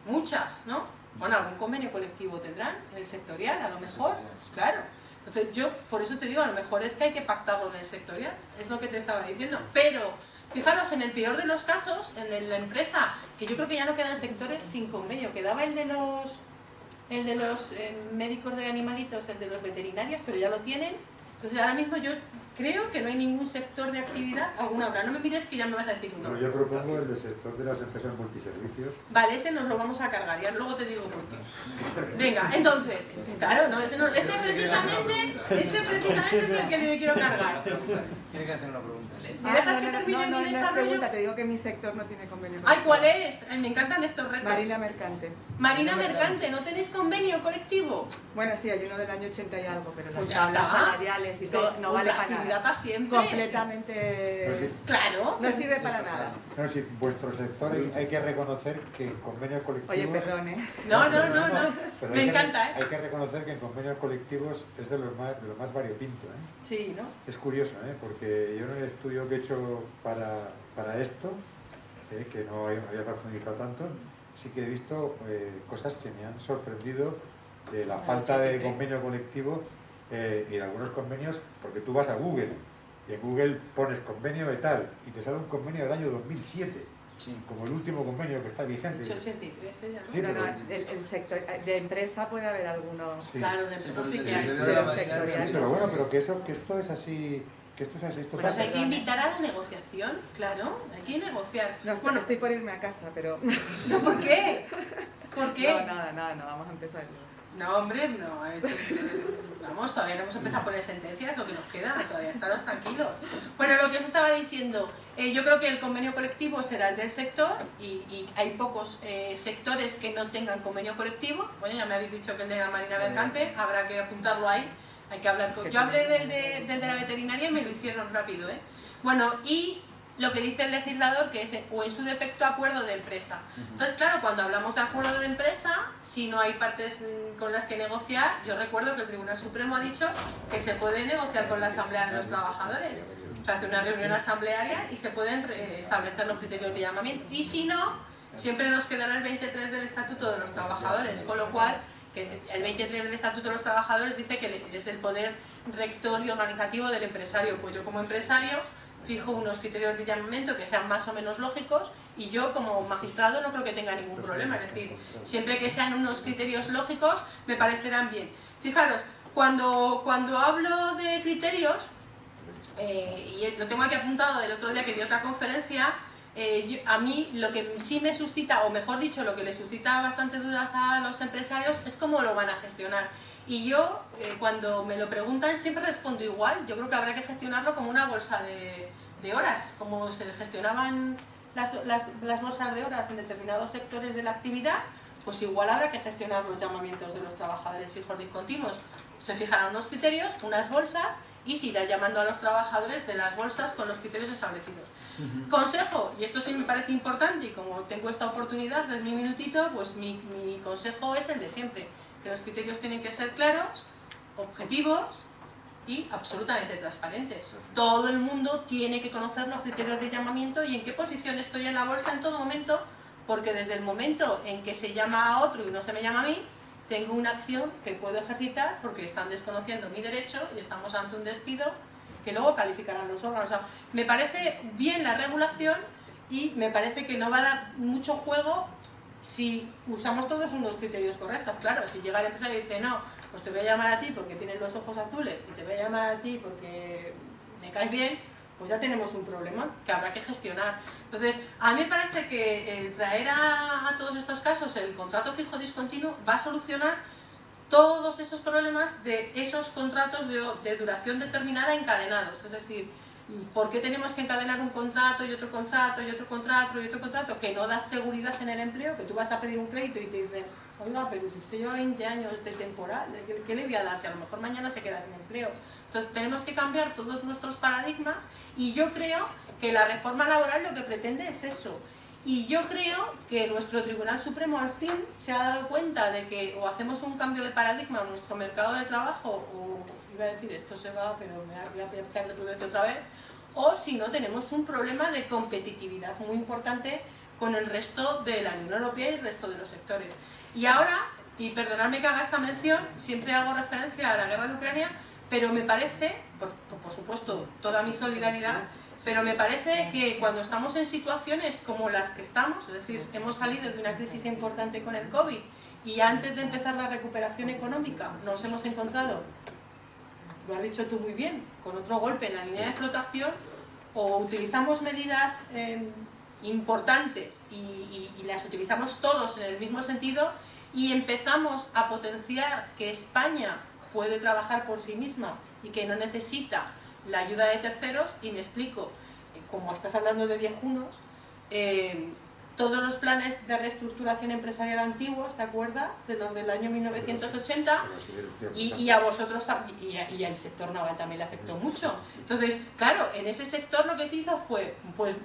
muchas, ¿no? Bueno, algún convenio colectivo tendrán, el sectorial a lo mejor, claro. Entonces yo, por eso te digo, a lo mejor es que hay que pactarlo en el sectorial, es lo que te estaba diciendo, pero fijaros, en el peor de los casos, en la empresa, que yo creo que ya no quedan sectores sin convenio, quedaba el de los médicos de animalitos, el de los veterinarios, pero ya lo tienen. Entonces ahora mismo yo creo que no hay ningún sector de actividad, alguna obra. No me mires que ya me vas a decir no. Yo propongo el del sector de las empresas multiservicios. Vale, ese nos lo vamos a cargar, ya luego te digo por qué. Venga, entonces, claro, no, ese precisamente es el que me quiero cargar. Tiene que hacer una pregunta. ¿Me dejas que termine mi desarrollo? Pregunta, te digo que mi sector no tiene convenio. Ay, ¿cuál es? Ay, me encantan estos retos. Marina Mercante. Marina Mercante, ¿no tenéis convenio colectivo? Bueno, sí, hay uno del año 80 y algo, pero las Pues ya tablas está. salariales y todo no vale para actividad nada. para siempre. Completamente... Pues sí. Claro. No sirve para nada. No, sí, vuestro sector hay que reconocer que en convenios colectivos... Oye, perdón, ¿eh? No. Pero Me encanta, ¿eh? Hay que reconocer que en convenios colectivos es de lo más variopinto, ¿eh? Sí, ¿no? Es curioso, ¿eh? Porque yo en el estudio que he hecho para esto, que no había profundizado tanto, sí que he visto cosas que me han sorprendido de la falta de convenio colectivo y en algunos convenios, porque tú vas a Google y en Google pones convenio de tal y te sale un convenio del año 2007, como el último convenio que está vigente. 83, ¿no? Sí, No, pero- el sector de empresa puede haber algunos... Sí. Claro, de empresa sí que hay. Sí, pero bueno, pero que esto es así, esto Pues pasa. hay que invitar a la negociación, claro, hay que negociar. No, Bueno, estoy por irme a casa, pero... ¿no? ¿Por qué? ¿Por qué? No, nada, no, vamos a empezar. No, hombre, no. Vamos, todavía no hemos empezado a poner sentencias, lo que nos queda, todavía estaros tranquilos. Bueno, lo que os estaba diciendo, yo creo que el convenio colectivo será el del sector y hay pocos sectores que no tengan convenio colectivo. Bueno, ya me habéis dicho que el de la Marina Mercante, habrá que apuntarlo ahí. Hay que hablar con... Yo hablé del de la veterinaria y me lo hicieron rápido, ¿eh? Bueno, y lo que dice el legislador, que es o en su defecto acuerdo de empresa. Entonces, claro, cuando hablamos de acuerdo de empresa, si no hay partes con las que negociar, yo recuerdo que el Tribunal Supremo ha dicho que se puede negociar con la Asamblea de los Trabajadores. Se hace una reunión asamblearia y se pueden establecer los criterios de llamamiento. Y si no, siempre nos quedará el 23 del Estatuto de los Trabajadores, con lo cual, que el 23 del Estatuto de los Trabajadores dice que es el poder rector y organizativo del empresario. Pues yo como empresario fijo unos criterios de llamamiento que sean más o menos lógicos y yo como magistrado no creo que tenga ningún problema, es decir, siempre que sean unos criterios lógicos me parecerán bien. Fijaros, cuando hablo de criterios, y lo tengo aquí apuntado del otro día que di otra conferencia, a mí lo que sí me suscita, o mejor dicho, lo que le suscita bastantes dudas a los empresarios es cómo lo van a gestionar. Y yo, cuando me lo preguntan, siempre respondo igual. Yo creo que habrá que gestionarlo como una bolsa de horas, como se gestionaban las bolsas de horas en determinados sectores de la actividad, pues igual habrá que gestionar los llamamientos de los trabajadores fijos discontinuos. Se fijarán unos criterios, unas bolsas, y se irá llamando a los trabajadores de las bolsas con los criterios establecidos. Consejo, y esto sí me parece importante, y como tengo esta oportunidad de mi minutito, pues mi consejo es el de siempre, que los criterios tienen que ser claros, objetivos y absolutamente transparentes. Todo el mundo tiene que conocer los criterios de llamamiento y en qué posición estoy en la bolsa en todo momento, porque desde el momento en que se llama a otro y no se me llama a mí, tengo una acción que puedo ejercitar porque están desconociendo mi derecho y estamos ante un despido que luego calificarán los órganos. O sea, me parece bien la regulación y me parece que no va a dar mucho juego si usamos todos unos criterios correctos. Claro, si llega el empresario y dice, no, pues te voy a llamar a ti porque tienes los ojos azules y te voy a llamar a ti porque me caes bien, pues ya tenemos un problema que habrá que gestionar. Entonces, a mí me parece que el traer a todos estos casos el contrato fijo discontinuo va a solucionar todos esos problemas de esos contratos de duración determinada encadenados. Es decir, ¿por qué tenemos que encadenar un contrato y otro contrato y otro contrato y otro contrato que no da seguridad en el empleo? Que tú vas a pedir un crédito y te dicen, oiga, pero si usted lleva 20 años de temporal, ¿qué le voy a dar? Si a lo mejor mañana se queda sin empleo. Entonces tenemos que cambiar todos nuestros paradigmas y yo creo que la reforma laboral lo que pretende es eso. Y yo creo que nuestro Tribunal Supremo al fin se ha dado cuenta de que o hacemos un cambio de paradigma en nuestro mercado de trabajo, o iba a decir esto se va, pero me voy a quedar de prudente otra vez, o si no tenemos un problema de competitividad muy importante con el resto de la Unión Europea y el resto de los sectores. Y ahora, y perdonadme que haga esta mención, siempre hago referencia a la guerra de Ucrania, pero me parece, por supuesto, toda mi solidaridad, pero me parece que cuando estamos en situaciones como las que estamos, es decir, hemos salido de una crisis importante con el COVID y antes de empezar la recuperación económica nos hemos encontrado, lo has dicho tú muy bien, con otro golpe en la línea de flotación, o utilizamos medidas importantes y las utilizamos todos en el mismo sentido y empezamos a potenciar que España puede trabajar por sí misma y que no necesita la ayuda de terceros, y me explico, como estás hablando de viejunos, todos los planes de reestructuración empresarial antiguos, ¿te acuerdas? De los del año 1980, y a vosotros y al sector naval también le afectó mucho. Entonces, claro, en ese sector lo que se hizo fue, pues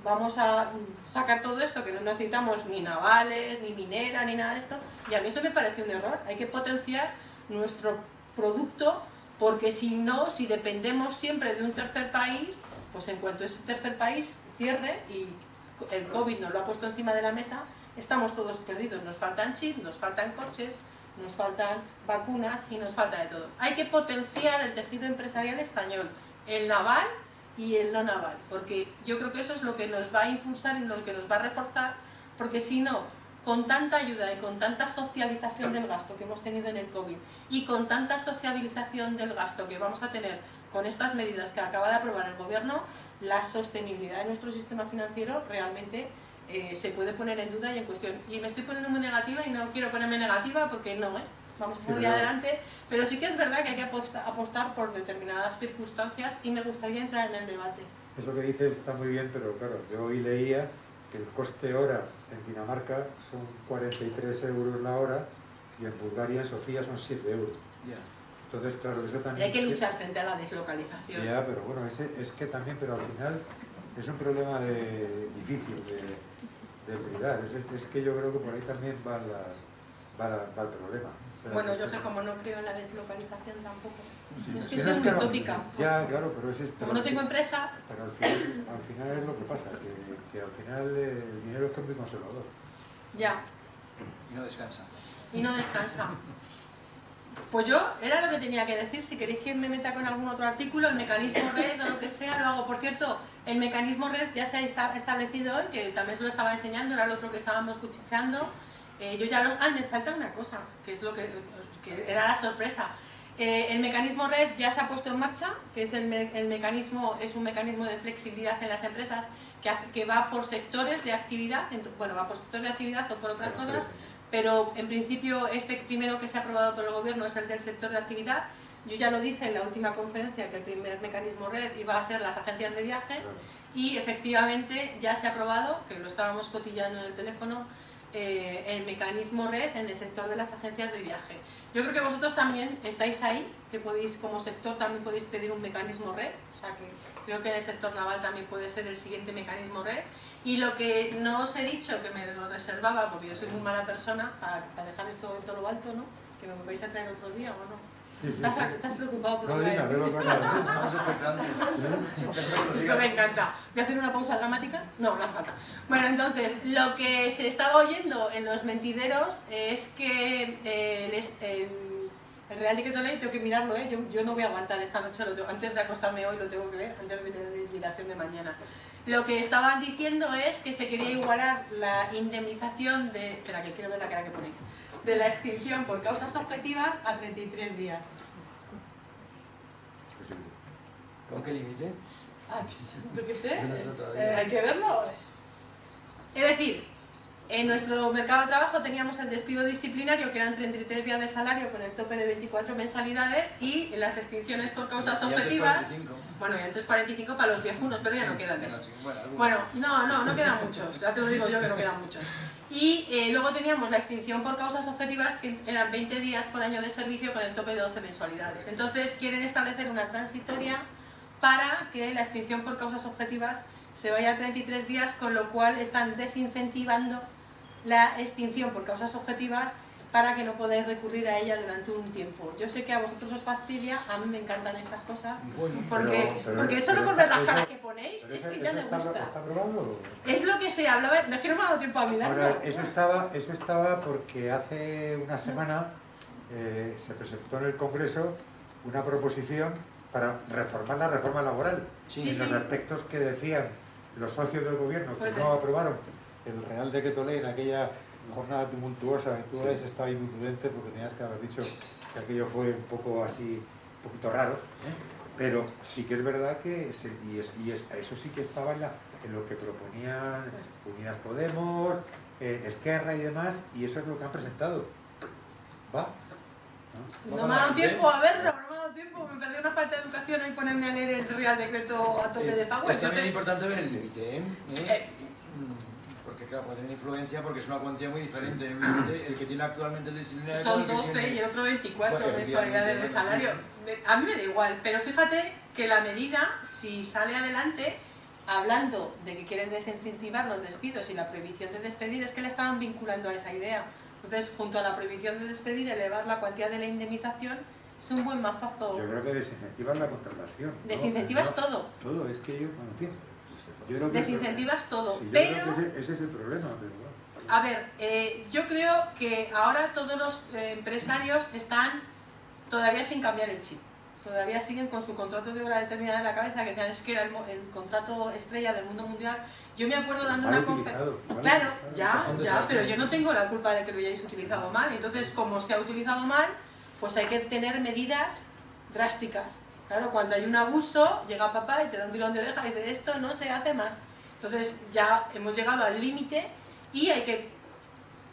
vamos a sacar todo esto, que no necesitamos ni navales, ni minera, ni nada de esto, y a mí eso me parece un error. Hay que potenciar nuestro producto, porque si no, si dependemos siempre de un tercer país, pues en cuanto ese tercer país cierre y el COVID nos lo ha puesto encima de la mesa, estamos todos perdidos. Nos faltan chips, nos faltan coches, nos faltan vacunas y nos falta de todo. Hay que potenciar el tejido empresarial español, el naval y el no naval, porque yo creo que eso es lo que nos va a impulsar y lo que nos va a reforzar, porque si no, con tanta ayuda y con tanta socialización del gasto que hemos tenido en el COVID y con tanta socialización del gasto que vamos a tener con estas medidas que acaba de aprobar el Gobierno, la sostenibilidad de nuestro sistema financiero realmente se puede poner en duda y en cuestión. Y me estoy poniendo muy negativa y no quiero ponerme negativa porque no, vamos a salir adelante, pero sí que es verdad que hay que apostar por determinadas circunstancias y me gustaría entrar en el debate. Eso que dices está muy bien, pero claro, yo hoy leía que el coste hora en Dinamarca son 43 euros la hora y en Bulgaria, en Sofía, son 7 euros. Ya. Entonces, claro, eso también... Y hay que luchar frente a la deslocalización. Ya, pero bueno, es que también, pero al final es un problema difícil de olvidar. Es que yo creo que por ahí también va el problema. O sea, bueno, yo que como no creo en la deslocalización tampoco. Sí, es que soy muy utópica. Ya, claro, pero como no tengo empresa... Pero al final es lo que pasa, que al final el dinero es que es muy conservador. Ya. Y no descansa. Y no descansa. Pues yo, era lo que tenía que decir. Si queréis que me meta con algún otro artículo, el mecanismo red o lo que sea, lo hago. Por cierto, el mecanismo red ya se ha establecido hoy, que también se lo estaba enseñando, era el otro que estábamos cuchicheando. Yo ya lo... me falta una cosa, que es lo que era la sorpresa. El mecanismo red ya se ha puesto en marcha, que es el mecanismo, es un mecanismo de flexibilidad en las empresas que va por sectores de actividad, bueno, va por sectores de actividad o por otras cosas, pero en principio este primero que se ha aprobado por el gobierno es el del sector de actividad. Yo ya lo dije en la última conferencia que el primer mecanismo red iba a ser las agencias de viaje y efectivamente ya se ha aprobado, que lo estábamos cotillando en el teléfono, el mecanismo red en el sector de las agencias de viaje. Yo creo que vosotros también estáis ahí, que podéis, como sector también podéis pedir un mecanismo red, o sea que creo que en el sector naval también puede ser el siguiente mecanismo red. Y lo que no os he dicho, que me lo reservaba, porque yo soy muy mala persona, para dejar esto en todo lo alto, ¿no? Que me vais a traer otro día o no. Sí, sí, ¿Estás preocupado por no, lo que Dina, veo lo que acabas de decir. Estamos expectando. Esto me encanta. ¿Voy a hacer una pausa dramática? No, no hace falta. Bueno, entonces, lo que se estaba oyendo en los mentideros es que el Real Decreto Ley, tengo que mirarlo, yo no voy a aguantar esta noche, antes de acostarme hoy lo tengo que ver, antes de la jubilación de mañana. Lo que estaban diciendo es que se quería igualar la indemnización de... Espera, que quiero ver la cara que ponéis. De la extinción por causas objetivas a 33 días. ¿Con qué límite? Yo qué sé, Yo no sé todavía. hay que verlo. Es decir, en nuestro mercado de trabajo teníamos el despido disciplinario, que eran 33 días de salario con el tope de 24 mensalidades, y las extinciones por causas Y antes objetivas... 45. Bueno, y antes 45 para los viejunos, pero ya no quedan de eso. Bueno, Bueno, no quedan muchos, ya te lo digo yo que no quedan muchos. Y luego teníamos la extinción por causas objetivas, que eran 20 días por año de servicio con el tope de 12 mensualidades. Entonces quieren establecer una transitoria para que la extinción por causas objetivas se vaya a 33 días, con lo cual están desincentivando la extinción por causas objetivas para que no podáis recurrir a ella durante un tiempo. Yo sé que a vosotros os fastidia, a mí me encantan estas cosas, porque solo por ver las caras que ponéis, es que ya me gusta. ¿Está aprobado? Es lo que se hablaba, no es que no me ha dado tiempo a mirarlo. Ahora, eso estaba porque hace una semana se presentó en el Congreso una proposición para reformar la reforma laboral, Sí, en los sí. aspectos que decían los socios del gobierno que Pues no aprobaron el Real Decreto Ley en aquella jornada tumultuosa. Tú habías estado ahí muy prudente porque tenías que haber dicho que aquello fue un poco así, un poquito raro, pero sí que es verdad que eso sí que estaba en lo que proponían Unidas Podemos, Esquerra y demás, y eso es lo que han presentado. ¿Va? No me ha dado tiempo a verlo, no me ha dado tiempo, me perdí una falta de educación y ponerme a leer el Real Decreto a tope de pago. Es también importante ver el límite, porque claro, puede tener influencia porque es una cuantía muy diferente. El que tiene actualmente el disciplinario... Son el que 12 tiene... y el otro 24 Bueno, mensualidades de efectivamente, salario. A mí me da igual, pero fíjate que la medida, si sale adelante, hablando de que quieren desincentivar los despidos y la prohibición de despedir, es que le estaban vinculando a esa idea. Entonces, junto a la prohibición de despedir, elevar la cuantía de la indemnización es un buen mazazo. Yo creo que desincentivas la contratación. Desincentivas ¿no? todo. Todo, es que yo, en fin. Yo creo que Desincentivas todo, sí, yo pero... creo que ese es el problema. Pero bueno. A ver, yo creo que ahora todos los empresarios están todavía sin cambiar el chip. Todavía siguen con su contrato de hora determinada en la cabeza, que decían es que era el contrato estrella del mundo mundial. Yo me acuerdo dando Mal una conferencia... utilizado, mal Claro, utilizado. ya, pero yo no tengo la culpa de que lo hayáis utilizado mal. Entonces, como se ha utilizado mal, pues hay que tener medidas drásticas. Claro, cuando hay un abuso, llega papá y te da un tirón de oreja y dice esto no se hace más. Entonces ya hemos llegado al límite y hay que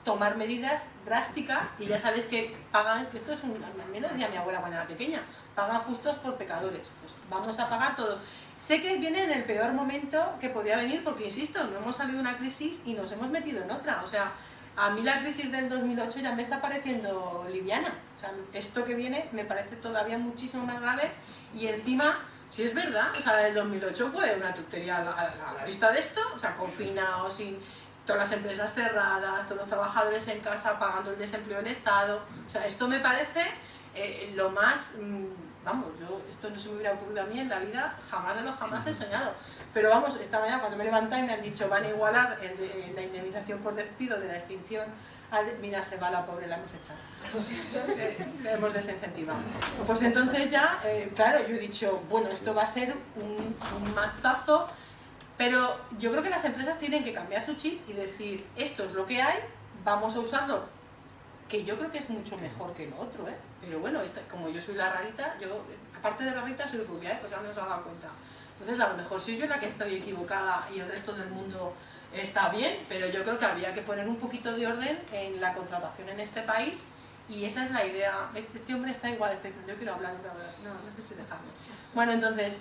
tomar medidas drásticas, y ya sabes que pagan, que esto es un, me lo decía mi abuela cuando era pequeña, pagan justos por pecadores, pues vamos a pagar todos. Sé que viene en el peor momento que podía venir, porque insisto, no hemos salido de una crisis y nos hemos metido en otra. O sea, a mí la crisis del 2008 ya me está pareciendo liviana. O sea, esto que viene me parece todavía muchísimo más grave, y encima, si es verdad, o sea, la del 2008 fue una tontería a la vista de esto, o sea, confinados, sin todas las empresas cerradas, todos los trabajadores en casa pagando el desempleo del Estado. O sea, esto me parece lo más, vamos, esto no se me hubiera ocurrido a mí en la vida, jamás de los jamás he soñado. Pero vamos, esta mañana cuando me levanté y me han dicho van a igualar la indemnización por despido de la extinción, mira, se va la pobre, la hemos echado. La hemos desincentivado. Pues entonces ya, claro, yo he dicho, bueno, esto va a ser un mazazo, pero yo creo que las empresas tienen que cambiar su chip y decir, esto es lo que hay, vamos a usarlo, que yo creo que es mucho mejor que lo otro, ¿eh? Pero bueno, como yo soy la rarita, yo, aparte de la rarita, soy rubia, ¿eh? Pues ya me os he dado cuenta. Entonces, a lo mejor soy yo la que estoy equivocada y el resto del mundo está bien, pero yo creo que había que poner un poquito de orden en la contratación en este país y esa es la idea. Este hombre está igual, yo quiero hablar, no sé si dejarme. Bueno, entonces,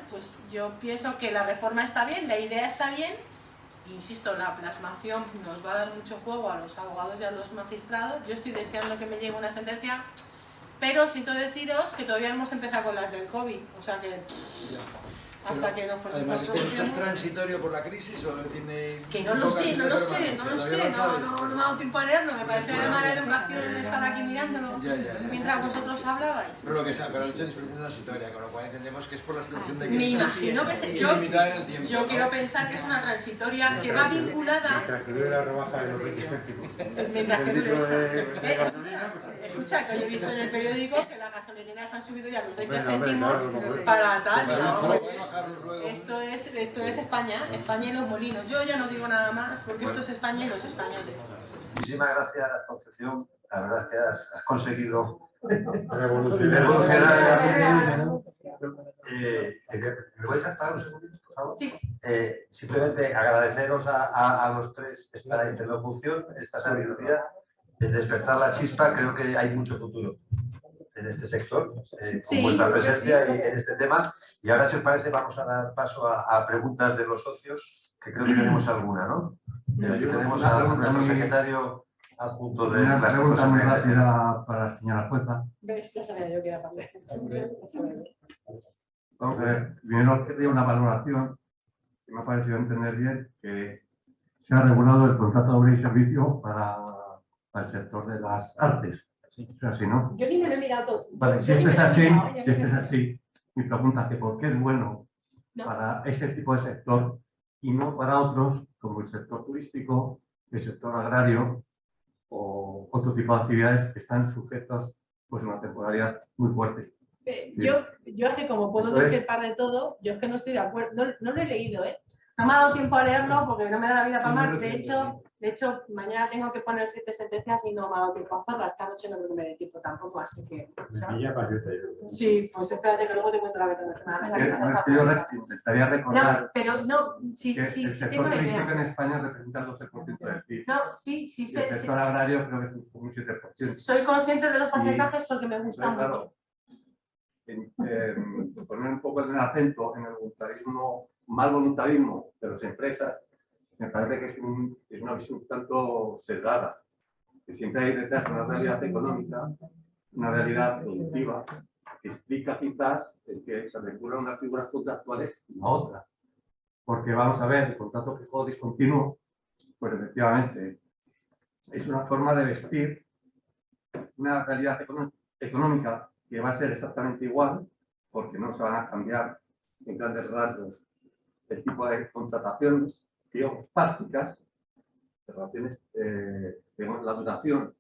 pues yo pienso que la reforma está bien, la idea está bien, insisto, la plasmación nos va a dar mucho juego a los abogados y a los magistrados. Yo estoy deseando que me llegue una sentencia, pero siento deciros que todavía no hemos empezado con las del COVID, o sea que... Hasta que nos ponemos. Además, ¿esto es transitorio por la crisis o tiene...? Que no lo sé, no me ha dado tiempo a leerlo, me pareció de mala educación estar aquí mirándolo mientras vosotros hablabais. Pero lo que sea, pero el hecho de disposición transitoria, con lo cual entendemos que es por la situación de Me crisis imagino que se... Yo quiero pensar que es una transitoria que va vinculada... Mientras que dure la rebaja de los 20 céntimos. Mientras que dure escucha, que hoy he visto en el periódico que las gasolineras han subido ya los 20 céntimos para tal. Esto es España y los molinos. Yo ya no digo nada más porque esto es España y los españoles. Muchísimas gracias, Concepción. La verdad es que has conseguido Revolucionar. ¿Me vais a parar un segundito, por favor? Sí. Simplemente agradeceros a los tres esta interlocución, esta sabiduría, el despertar la chispa. Creo que hay mucho futuro en este sector, con vuestra presencia y en este tema. Y ahora, si os parece, vamos a dar paso a preguntas de los socios, que creo que tenemos alguna, ¿no? Tenemos a nuestro secretario adjunto de una las pregunta muy rápida para la señora jueza. Ya sabía yo que era para Vamos a ver, primero quería una valoración que me ha parecido entender bien que se ha regulado el contrato de obra y servicio para el sector de las artes. Es así, ¿no? Yo ni me lo he mirado todo. Vale, si esto es así, mi pregunta es que ¿por qué es bueno para ese tipo de sector y no para otros, como el sector turístico, el sector agrario o otro tipo de actividades que están sujetos pues, a una temporalidad muy fuerte? Yo es que como puedo discrepar de todo, yo es que no estoy de acuerdo, no lo he leído, ¿eh? No me ha dado tiempo a leerlo porque no me da la vida para más. De hecho, mañana tengo que poner 7 sentencias y no me ha dado tiempo a hacerlas. Esta noche no creo que me dé tiempo tampoco, así que... Sí, pues espérate que luego te cuento la que tengo que nada. Yo intentaría recordar no, pero no, sí, que el tengo sector la idea. turístico en España representa el 12% del PIB. No, sí, Y el sector agrario creo que es un 7%. Soy consciente de los porcentajes porque me gusta mucho. Poner un poco el acento en el voluntarismo, mal voluntarismo de las empresas, me parece que es una visión un tanto sesgada, que siempre hay detrás una realidad económica, una realidad productiva, que explica quizás el que se recurra a unas figuras contractuales y a otras. Porque vamos a ver, el contrato fijo discontinuo, pues efectivamente es una forma de vestir una realidad económica que va a ser exactamente igual, porque no se van a cambiar en grandes rasgos el tipo de contrataciones, digamos, prácticas, relaciones, digamos, la duración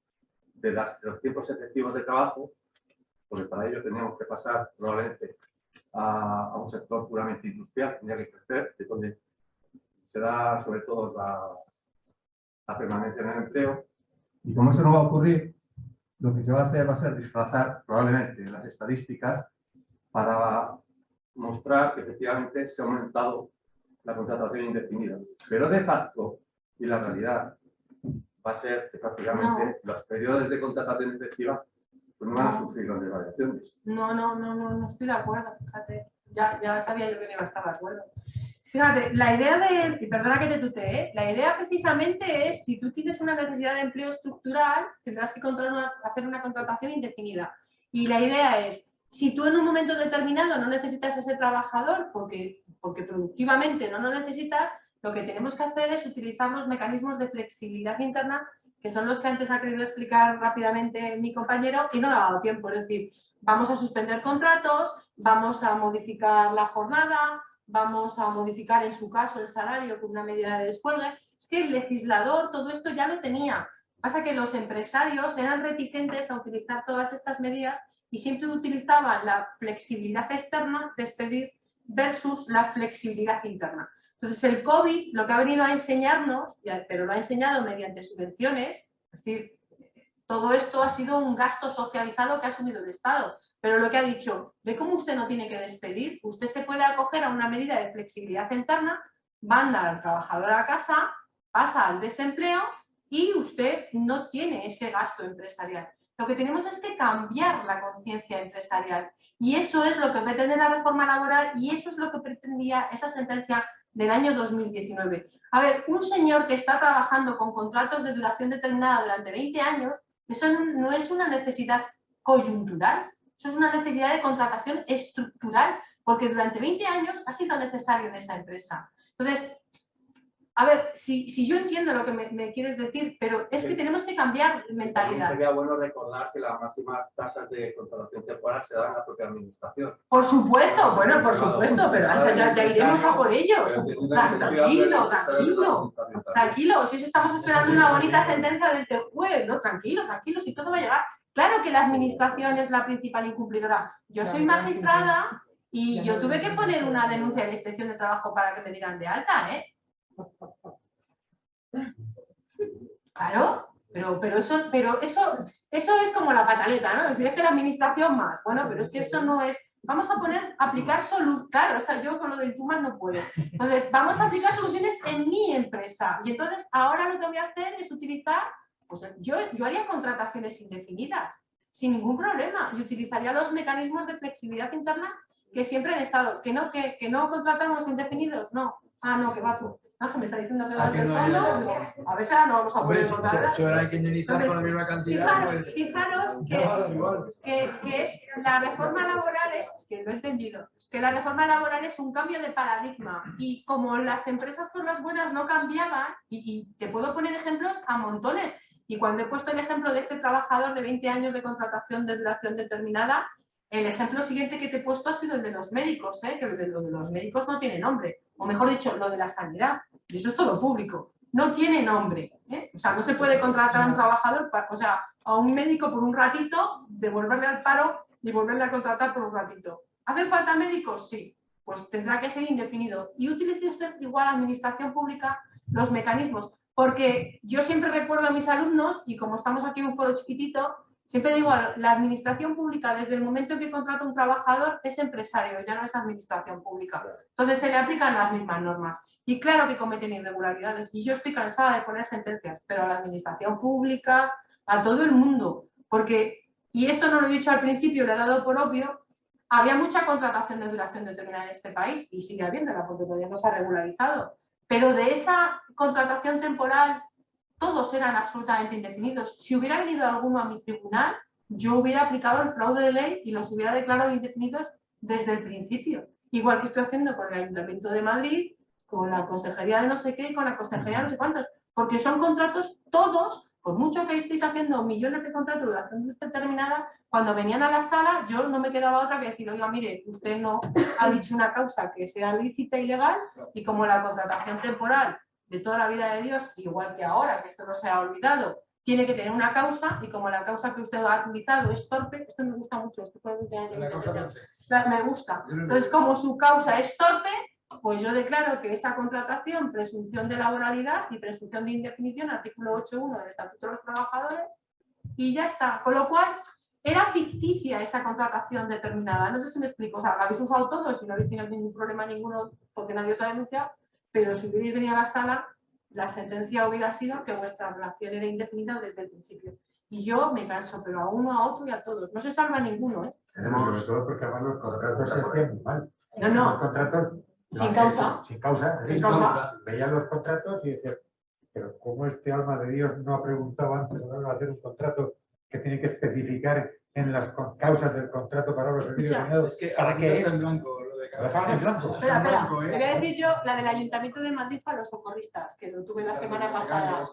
de los tiempos efectivos de trabajo, porque para ello tenemos que pasar probablemente a un sector puramente industrial, tendría que crecer, de donde se da sobre todo la permanencia en el empleo. Y como eso no va a ocurrir, lo que se va a hacer va a ser disfrazar probablemente las estadísticas para mostrar que efectivamente se ha aumentado la contratación indefinida. Pero de facto, y la realidad, va a ser que prácticamente los periodos de contratación efectiva pues no van a sufrir grandes variaciones. No estoy de acuerdo, fíjate. Ya sabía yo que no iba a estar de acuerdo. Fíjate, la idea y perdona que te tutee, la idea precisamente es, si tú tienes una necesidad de empleo estructural, tendrás que hacer una contratación indefinida. Y la idea es, si tú en un momento determinado no necesitas a ese trabajador, porque productivamente no lo necesitas, lo que tenemos que hacer es utilizar los mecanismos de flexibilidad interna que son los que antes ha querido explicar rápidamente mi compañero y no le ha dado tiempo. Es decir, vamos a suspender contratos, vamos a modificar la jornada, vamos a modificar en su caso el salario con una medida de descuelgue. Es que el legislador todo esto ya lo tenía. Pasa que los empresarios eran reticentes a utilizar todas estas medidas y siempre utilizaban la flexibilidad externa, despedir, versus la flexibilidad interna. Entonces el COVID lo que ha venido a enseñarnos, pero lo ha enseñado mediante subvenciones, es decir, todo esto ha sido un gasto socializado que ha asumido el Estado. Pero lo que ha dicho, ve cómo usted no tiene que despedir, usted se puede acoger a una medida de flexibilidad interna, manda al trabajador a casa, pasa al desempleo y usted no tiene ese gasto empresarial. Lo que tenemos es que cambiar la conciencia empresarial y eso es lo que pretende la reforma laboral y eso es lo que pretendía esa sentencia del año 2019. A ver, un señor que está trabajando con contratos de duración determinada durante 20 años, eso no es una necesidad coyuntural, eso es una necesidad de contratación estructural, porque durante 20 años ha sido necesario en esa empresa. Entonces, a ver, si yo entiendo lo que me quieres decir, pero es que tenemos que cambiar mentalidad. Sería bueno recordar que las máximas tasas de contratación temporal se dan en la propia administración. Por supuesto, bueno, por supuesto, pero ya iremos a por ellos. Tranquilo, si eso estamos esperando una bonita sentencia del juez, no, tranquilo, si todo va a llegar. Claro que la administración es la principal incumplidora. Yo soy magistrada y yo tuve que poner una denuncia a la Inspección de Trabajo para que me dieran de alta, ¿eh? Claro, pero eso es como la pataleta, ¿no? Es decir, es que la administración más. Bueno, pero es que eso no es. Vamos a aplicar soluciones. Claro, es que yo con lo del TUMAS no puedo. Entonces, vamos a aplicar soluciones en mi empresa. Y entonces, ahora lo que voy a hacer es utilizar. Pues yo haría contrataciones indefinidas, sin ningún problema, y utilizaría los mecanismos de flexibilidad interna que siempre han estado. Que no contratamos indefinidos, no. Ah, no, que va tú. Ángel, me está diciendo que va del fondo. A ver si ahora no vamos a poder contratar. Si ahora hay que indemnizar con la misma cantidad. Fijaros que es la reforma laboral, que lo he entendido, que la reforma laboral es un cambio de paradigma y como las empresas por las buenas no cambiaban, y te puedo poner ejemplos a montones. Y cuando he puesto el ejemplo de este trabajador de 20 años de contratación de duración determinada, el ejemplo siguiente que te he puesto ha sido el de los médicos, que lo de los médicos no tiene nombre, o mejor dicho, lo de la sanidad, y eso es todo público, no tiene nombre, o sea, no se puede contratar a un trabajador, a un médico por un ratito, devolverle al paro y volverle a contratar por un ratito. ¿Hacen falta médicos? Sí, pues tendrá que ser indefinido. Y utilice usted igual administración pública los mecanismos. Porque yo siempre recuerdo a mis alumnos, y como estamos aquí en un foro chiquitito, siempre digo, la administración pública, desde el momento en que contrata un trabajador, es empresario, ya no es administración pública. Entonces se le aplican las mismas normas. Y claro que cometen irregularidades, y yo estoy cansada de poner sentencias, pero a la administración pública, a todo el mundo, porque, y esto no lo he dicho al principio, lo he dado por obvio, había mucha contratación de duración determinada en este país, y sigue habiéndola, porque todavía no se ha regularizado. Pero de esa contratación temporal, todos eran absolutamente indefinidos. Si hubiera venido alguno a mi tribunal, yo hubiera aplicado el fraude de ley y los hubiera declarado indefinidos desde el principio. Igual que estoy haciendo con el Ayuntamiento de Madrid, con la Consejería de no sé qué, con la Consejería de no sé cuántos. Porque son contratos todos, por mucho que estéis haciendo millones de contratos de duración determinada, cuando venían a la sala, yo no me quedaba otra que decir, oiga, mire, usted no ha dicho una causa que sea lícita y legal, y como la contratación temporal de toda la vida de Dios, igual que ahora, que esto no se ha olvidado, tiene que tener una causa, y como la causa que usted ha utilizado es torpe, esto me gusta mucho, me gusta. Entonces, como su causa es torpe, pues yo declaro que esa contratación, presunción de laboralidad y presunción de indefinición, artículo 8.1 del Estatuto de los Trabajadores, y ya está. Con lo cual, era ficticia esa contratación determinada. No sé si me explico. O sea, la habéis usado todos y no habéis tenido ningún problema ninguno porque nadie os ha denunciado, pero si hubierais venido a la sala, la sentencia hubiera sido que vuestra relación era indefinida desde el principio. Y yo me canso, pero a uno, a otro y a todos. No se salva ninguno, ¿eh? Sobre todo porque además los contratos se hacían muy mal. No. Los contratos... Sin causa. Sin causa. Sin causa. Veían los contratos y decían, pero ¿cómo este alma de Dios no ha preguntado antes de hacer un contrato que tiene que especificar en las causas del contrato para los servicios Es que ahora que está en blanco, lo de en blanco. Espera, te voy a decir yo la del Ayuntamiento de Madrid para los socorristas, que lo tuve la semana pasada.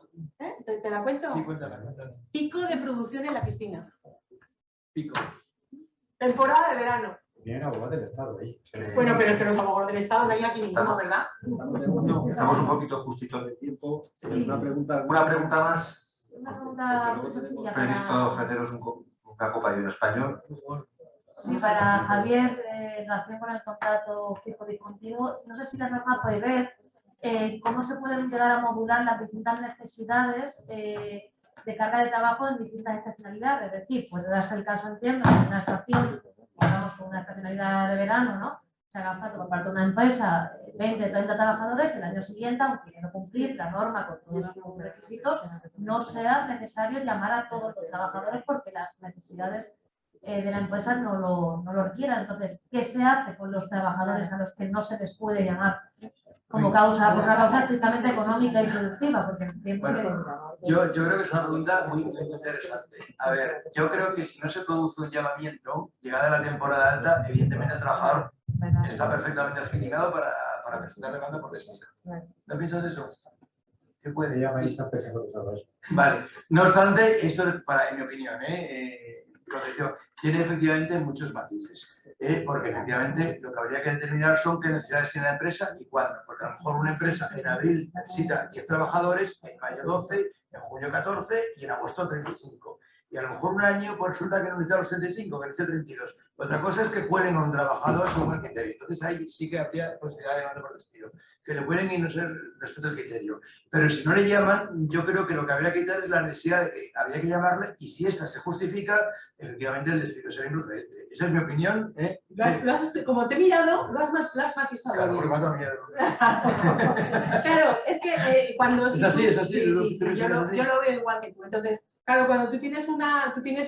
¿Te la cuento? Sí, cuéntala, cuéntala. Pico de producción en la piscina. Pico. Temporada de verano. Tienen abogados del Estado ahí. Bueno, pero es que los abogados del Estado no hay aquí ninguno, ¿verdad? Estamos un poquito justitos de tiempo. ¿Alguna pregunta más? Una pregunta muy sencilla Previsto para, ofreceros una copa de vino español. sí, para Javier, en relación con el contrato fijo discontinuo. No sé si la norma puede ver cómo se pueden llegar a modular las distintas necesidades de carga de trabajo en distintas estacionalidades. Es decir, puede darse el caso, entiendo, de una estación, digamos, una estacionalidad de verano, ¿no? Se haga falta por parte de una empresa 20, 30 trabajadores, el año siguiente, aunque quiera cumplir la norma con todos sus requisitos, no sea necesario llamar a todos los trabajadores porque las necesidades de la empresa no lo requieran. Entonces, ¿qué se hace con los trabajadores a los que no se les puede llamar como causa, por una causa estrictamente económica y productiva? Porque entiendo Yo creo que es una pregunta muy interesante. A ver, yo creo que si no se produce un llamamiento, llegada la temporada alta, evidentemente el trabajador está perfectamente legitimado para presentar demanda por despido. ¿No piensas eso? ¿Qué puede? Vale. No obstante, esto es en mi opinión, tiene efectivamente muchos matices. Porque efectivamente lo que habría que determinar son qué necesidades tiene la empresa y cuándo. Porque a lo mejor una empresa en abril necesita 10 trabajadores, en mayo 12, en junio 14 y en agosto 35. Y a lo mejor un año pues resulta que no necesita los 35, que necesita 32. Otra cosa es que cuelen a un trabajador según el criterio. Entonces ahí sí que habría posibilidad de demanda por despido. Que le cuelen y no se respeta el criterio. Pero si no le llaman, yo creo que lo que habría que quitar es la necesidad de que habría que llamarle y si esta se justifica, efectivamente el despido será improcedente. Esa es mi opinión. Como te he mirado, lo has matizado. Claro, bien. porque me ha dado miedo. Claro, es que cuando... Es así, es así. Yo lo veo igual que tú. Entonces, claro, cuando tú tienes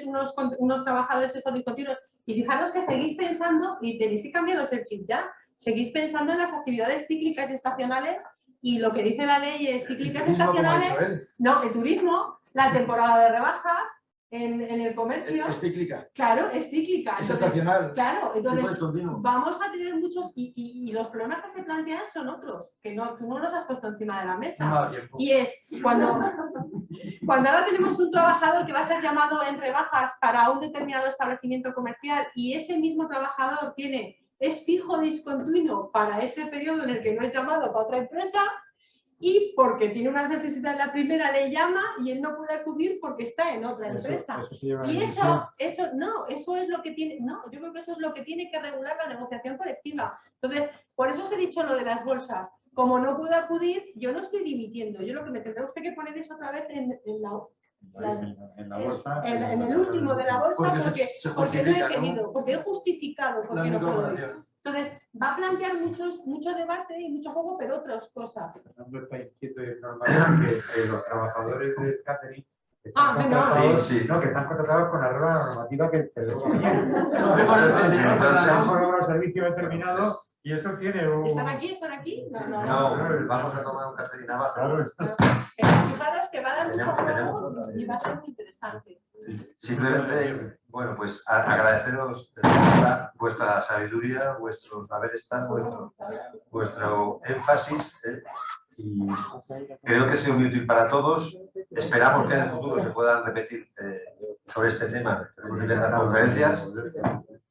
unos trabajadores discontinuos, y fijaros que seguís pensando, y tenéis que cambiaros el chip ya, seguís pensando en las actividades cíclicas y estacionales, y lo que dice la ley es cíclicas y estacionales. No, el turismo, la temporada de rebajas, en el comercio. Es cíclica. Claro, es cíclica. Es estacional. Claro, entonces vamos a tener muchos, y los problemas que se plantean son otros, que tú no los has puesto encima de la mesa. No, tiempo. Y es cuando ahora tenemos un trabajador que va a ser llamado en rebajas para un determinado establecimiento comercial y ese mismo trabajador es fijo discontinuo para ese periodo en el que no es llamado para otra empresa, y porque tiene una necesidad en la primera le llama y él no puede acudir porque está en otra empresa. Y eso es lo que tiene, yo creo que eso es lo que tiene que regular la negociación colectiva. Entonces, por eso os he dicho lo de las bolsas. Como no puedo acudir, yo no estoy dimitiendo. Yo lo que me tendrá usted que poner es otra vez en la bolsa, en el último de la bolsa, porque no he querido, porque he justificado, porque no puedo ir. Entonces, va a plantear mucho debate y mucho juego, pero otras cosas. Fernando está inquieto de normal que los trabajadores del catering están contratados con arreglo a la normativa que se debe un servicio determinado y eso tiene un... ¿Están aquí? ¿Están aquí? No, vamos a tomar un catering abajo. Fijaros que va a dar mucho juego y va a ser muy interesante. Simplemente, bueno, pues agradeceros de verdad vuestra sabiduría, vuestro saber estar, vuestro énfasis, y creo que ha sido muy útil para todos. Esperamos que en el futuro se puedan repetir sobre este tema en diversas conferencias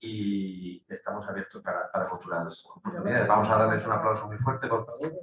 y estamos abiertos para futuras oportunidades. Vamos a darles un aplauso muy fuerte, por favor.